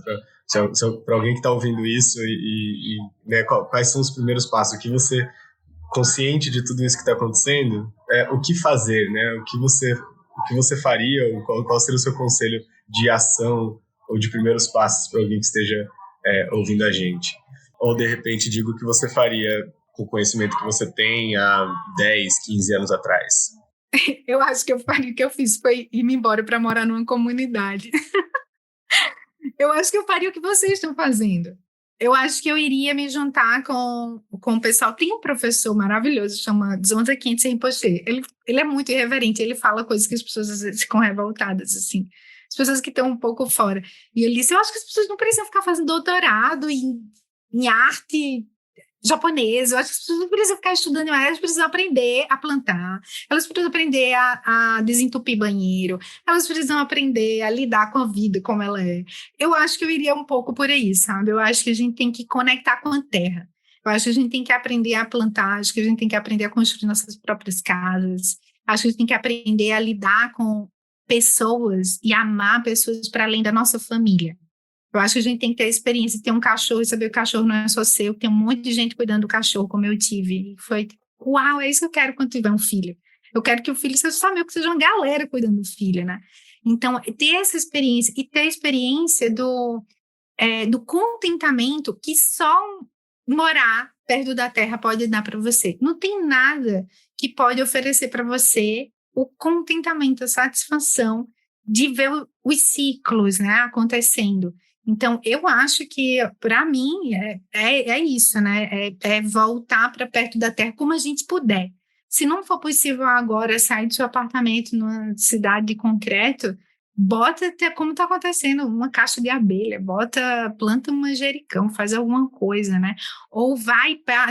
para alguém que está ouvindo isso e né, quais são os primeiros passos, o que você, consciente de tudo isso que está acontecendo, o que fazer, né, o que você faria, ou qual seria o seu conselho de ação ou de primeiros passos para alguém que esteja ouvindo a gente. Ou, de repente, digo o que você faria com o conhecimento que você tem há 10, 15 anos atrás. Eu acho que o que eu fiz foi ir-me embora para morar numa comunidade. Eu acho que eu faria o que vocês estão fazendo. Eu acho que eu iria me juntar com o pessoal. Tem um professor maravilhoso, chama Dzonta Khyentse Rinpoche. Ele é muito irreverente, ele fala coisas que as pessoas às vezes ficam revoltadas, assim. As pessoas que estão um pouco fora. E ele disse, eu acho que as pessoas não precisam ficar fazendo doutorado em arte japonesa, eu acho que as pessoas não precisam ficar estudando, elas precisam aprender a plantar, elas precisam aprender a desentupir banheiro, elas precisam aprender a lidar com a vida como ela é. Eu acho que eu iria um pouco por aí, sabe? Eu acho que a gente tem que conectar com a terra. Eu acho que a gente tem que aprender a plantar, acho que a gente tem que aprender a construir nossas próprias casas, acho que a gente tem que aprender a lidar com pessoas e amar pessoas para além da nossa família. Eu acho que a gente tem que ter a experiência de ter um cachorro e saber que o cachorro não é só seu, que tem um monte de gente cuidando do cachorro, como eu tive. E foi, uau, é isso que eu quero quando tiver um filho. Eu quero que o filho seja só meu, que seja uma galera cuidando do filho, né? Então, ter essa experiência e ter a experiência do contentamento que só morar perto da terra pode dar para você. Não tem nada que pode oferecer para você o contentamento, a satisfação de ver os ciclos, né, acontecendo. Então, eu acho que, para mim, é isso, né? É voltar para perto da terra como a gente puder. Se não for possível agora sair do seu apartamento numa cidade de concreto, bota até como está acontecendo, uma caixa de abelha, planta um manjericão, faz alguma coisa, né? Ou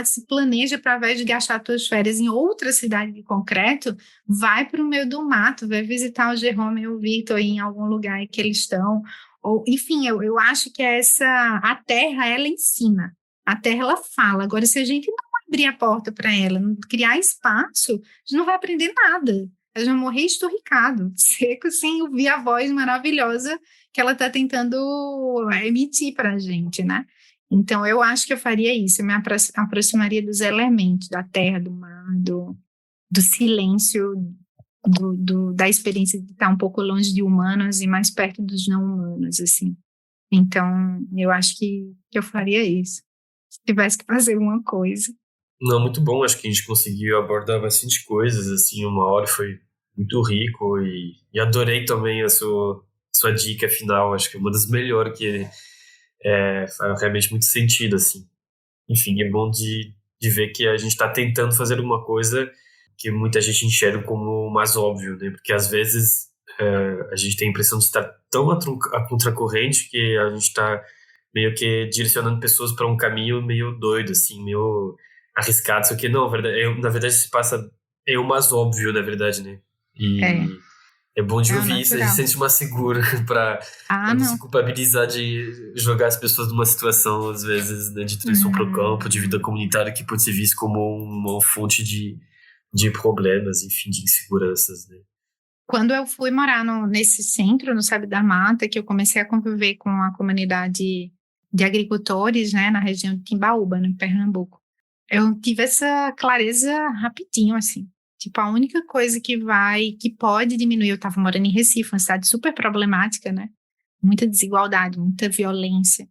se planeja para, ao invés de gastar suas férias em outra cidade de concreto, vai para o meio do mato, vai visitar o Jerome e o Victor em algum lugar que eles estão. Ou, enfim, eu acho que a terra, ela ensina. A terra, ela fala. Agora, se a gente não abrir a porta para ela, não criar espaço, a gente não vai aprender nada. Eu já morri esturricado, seco, sem ouvir a voz maravilhosa que ela está tentando emitir para a gente, né? Então, eu acho que eu faria isso, eu me aproximaria dos elementos, da terra, do mar, do silêncio, da experiência de estar um pouco longe de humanos e mais perto dos não humanos, assim. Então, eu acho que eu faria isso, se tivesse que fazer uma coisa. Não, muito bom, acho que a gente conseguiu abordar bastante coisas, assim, uma hora foi muito rico e adorei também a sua dica final, acho que é uma das melhores que faz realmente muito sentido, assim. Enfim, é bom de ver que a gente está tentando fazer uma coisa que muita gente enxerga como mais óbvio, né? Porque às vezes a gente tem a impressão de estar tão a contracorrente que a gente está meio que direcionando pessoas para um caminho meio doido, assim, meio arriscado, só que não, na verdade se passa, é o mais óbvio, na verdade, né? E é bom de ouvir isso, a gente se sente mais seguro para não se culpabilizar de jogar as pessoas numa situação, às vezes, né, de transição para o campo, de vida comunitária, que pode ser visto como uma fonte de problemas, enfim, de inseguranças, né? Quando eu fui morar nesse centro, no Sabe da Mata, que eu comecei a conviver com a comunidade de agricultores, né, na região de Timbaúba, no Pernambuco, eu tive essa clareza rapidinho, assim. Tipo, a única coisa que pode diminuir, eu estava morando em Recife, uma cidade super problemática, né? Muita desigualdade, muita violência.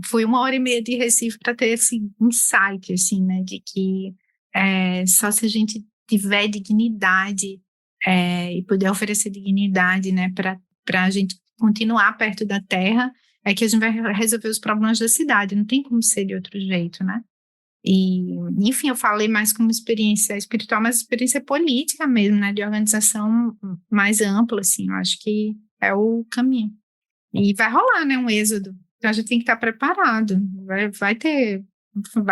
Foi 1h30 de Recife para ter esse insight, assim, né? De que só se a gente tiver dignidade e puder oferecer dignidade, né? Para a gente continuar perto da terra, é que a gente vai resolver os problemas da cidade. Não tem como ser de outro jeito, né? E, enfim, eu falei mais como experiência espiritual, mas experiência política mesmo, né, de organização mais ampla, assim, eu acho que é o caminho. E vai rolar, né, um êxodo, então a gente tem que estar preparado, vai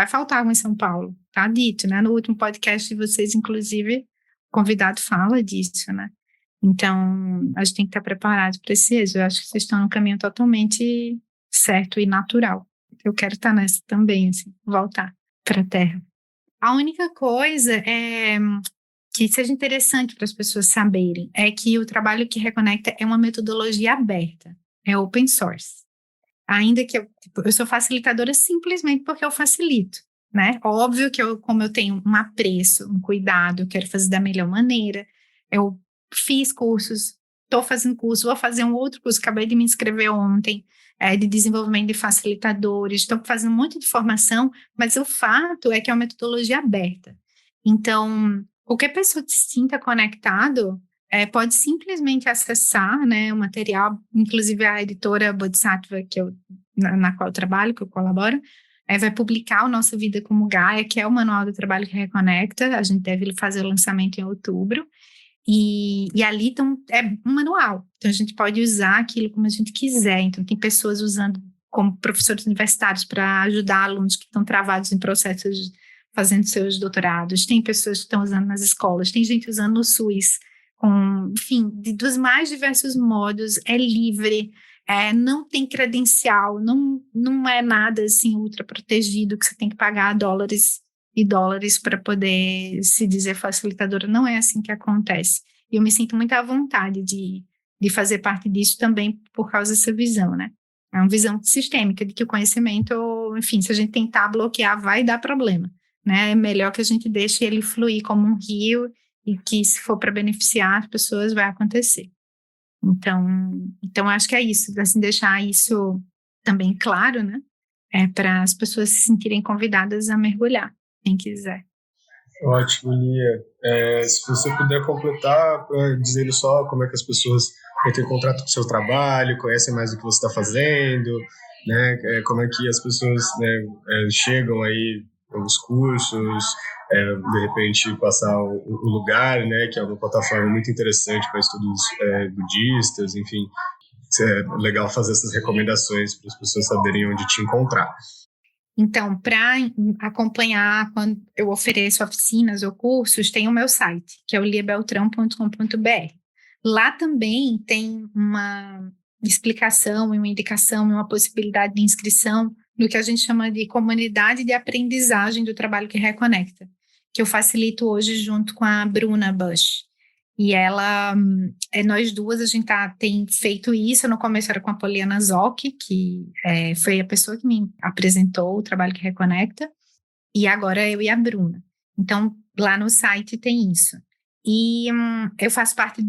faltar água em São Paulo, tá dito, né, no último podcast de vocês, inclusive, o convidado fala disso, né, então a gente tem que estar preparado para esse êxodo. Eu acho que vocês estão no caminho totalmente certo e natural, eu quero estar nessa também, assim, voltar para a Terra. A única coisa que seja interessante para as pessoas saberem é que o trabalho que reconecta é uma metodologia aberta, é open source. Ainda que eu sou facilitadora simplesmente porque eu facilito, né? Óbvio que como eu tenho um apreço, um cuidado, eu quero fazer da melhor maneira, eu fiz cursos, estou fazendo curso, vou fazer um outro curso, acabei de me inscrever ontem, de desenvolvimento de facilitadores, estou fazendo um monte de formação, mas o fato é que é uma metodologia aberta. Então, qualquer pessoa que se sinta conectado pode simplesmente acessar, né, o material, inclusive a editora Bodhisattva, na qual eu trabalho, que eu colaboro, vai publicar o Nossa Vida como Gaia, que é o Manual do Trabalho que Reconecta. A gente deve fazer o lançamento em outubro. E ali é um manual, então a gente pode usar aquilo como a gente quiser. Então tem pessoas usando como professores universitários para ajudar alunos que estão travados em processos fazendo seus doutorados, tem pessoas que estão usando nas escolas, tem gente usando no SUS, enfim, dos mais diversos modos, é livre, não tem credencial, não é nada assim ultra protegido que você tem que pagar dólares e dólares para poder se dizer facilitadora. Não é assim que acontece. E eu me sinto muito à vontade de fazer parte disso também por causa dessa visão, né? É uma visão sistêmica de que o conhecimento, enfim, se a gente tentar bloquear, vai dar problema, né? É melhor que a gente deixe ele fluir como um rio e que, se for para beneficiar as pessoas, vai acontecer. Então acho que é isso, assim, deixar isso também claro, né? Para as pessoas se sentirem convidadas a mergulhar, quem quiser. Ótimo, Lia. Se você puder completar, dizendo só como é que as pessoas entram em contato com o seu trabalho, conhecem mais do que você está fazendo, né? Como é que as pessoas, né, chegam aí novos cursos, de repente passar o lugar, né, que é uma plataforma muito interessante para estudos budistas, enfim. É legal fazer essas recomendações para as pessoas saberem onde te encontrar. Então, para acompanhar quando eu ofereço oficinas ou cursos, tem o meu site, que é o liabeltrão.com.br. Lá também tem uma explicação, uma indicação, uma possibilidade de inscrição no que a gente chama de comunidade de aprendizagem do trabalho que reconecta, que eu facilito hoje junto com a Bruna Bush. E ela, nós duas, a gente tem feito isso. No começo era com a Poliana Zocchi, que foi a pessoa que me apresentou o trabalho que reconecta, e agora eu e a Bruna. Então, lá no site tem isso. E eu faço parte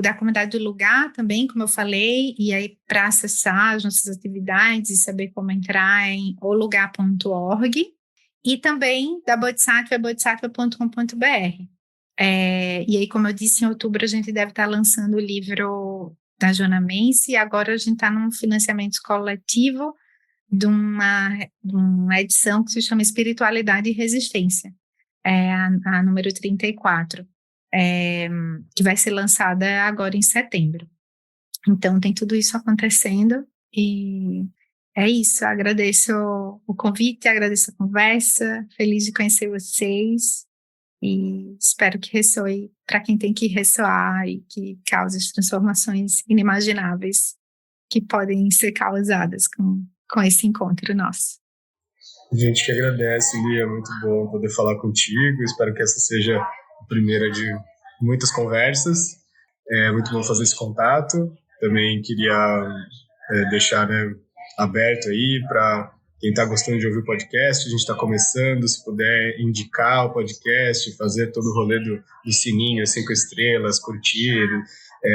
da comunidade do lugar também, como eu falei, e aí para acessar as nossas atividades e saber como entrar em olugar.org, e também da Bodhisattva, bodhisattva.com.br. E aí, como eu disse, em outubro a gente deve estar lançando o livro da Joana Mense, e agora a gente está num financiamento coletivo de uma edição que se chama Espiritualidade e Resistência, a número 34, que vai ser lançada agora em setembro. Então tem tudo isso acontecendo, e é isso. Agradeço o convite, agradeço a conversa, feliz de conhecer vocês, e espero que ressoe para quem tem que ressoar e que cause as transformações inimagináveis que podem ser causadas com esse encontro nosso. A gente que agradece, Lia, muito bom poder falar contigo, espero que essa seja a primeira de muitas conversas, é muito bom fazer esse contato. Também queria deixar, né, aberto aí para quem está gostando de ouvir o podcast. A gente está começando, se puder indicar o podcast, fazer todo o rolê do sininho, 5 estrelas, curtir,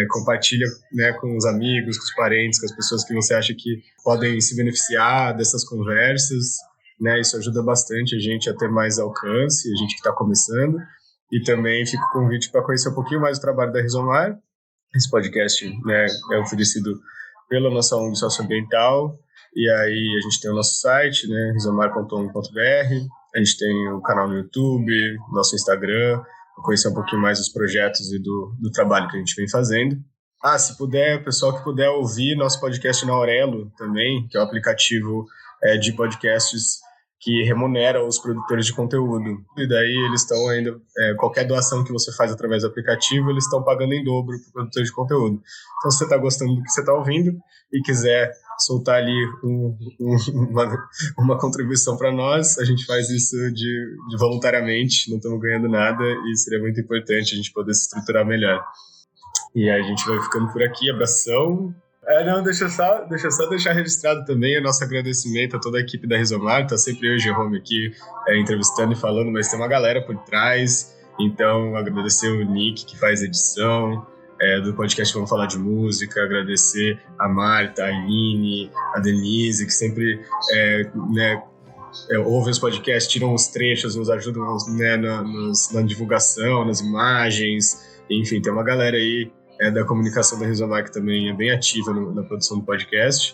compartilha, né, com os amigos, com os parentes, com as pessoas que você acha que podem se beneficiar dessas conversas, né? Isso ajuda bastante a gente a ter mais alcance, a gente que está começando. E também fica o convite para conhecer um pouquinho mais o trabalho da Rizomar. Esse podcast, né, é oferecido pela nossa ONG Socioambiental. E aí a gente tem o nosso site, né, rizomar.com.br, a gente tem o canal no YouTube, nosso Instagram, para conhecer um pouquinho mais dos projetos e do trabalho que a gente vem fazendo. Se puder, o pessoal que puder ouvir nosso podcast na Aurelo também, que é o aplicativo de podcasts que remunera os produtores de conteúdo. E daí eles estão ainda, qualquer doação que você faz através do aplicativo, eles estão pagando em dobro para o produtor de conteúdo. Então, se você está gostando do que você está ouvindo e quiser soltar ali uma contribuição para nós, a gente faz isso de voluntariamente, não estamos ganhando nada, e seria muito importante a gente poder se estruturar melhor. E aí a gente vai ficando por aqui, abração. Deixa eu só deixar registrado também o nosso agradecimento a toda a equipe da Rizomar. Tá sempre eu e o Jerome aqui entrevistando e falando, mas tem uma galera por trás. Então, agradecer o Nick, que faz edição do podcast Vamos Falar de Música, agradecer a Marta, a Aline, a Denise, que sempre ouvem os podcasts, tiram os trechos, nos ajudam, né, na divulgação, nas imagens. Enfim, tem uma galera aí da comunicação da Rizomar que também é bem ativa na produção do podcast,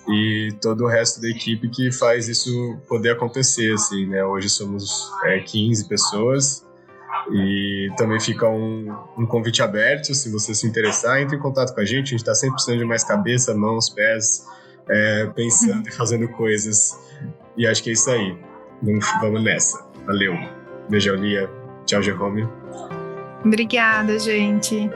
e todo o resto da equipe que faz isso poder acontecer, assim, né? Hoje somos 15 pessoas, e também fica um convite aberto. Se você se interessar, entre em contato com a gente está sempre precisando de mais cabeça, mãos, pés, pensando e fazendo coisas, e acho que é isso aí. Vamos nessa. Valeu. Beijão, Lia. Tchau, Jerome. Obrigada, gente.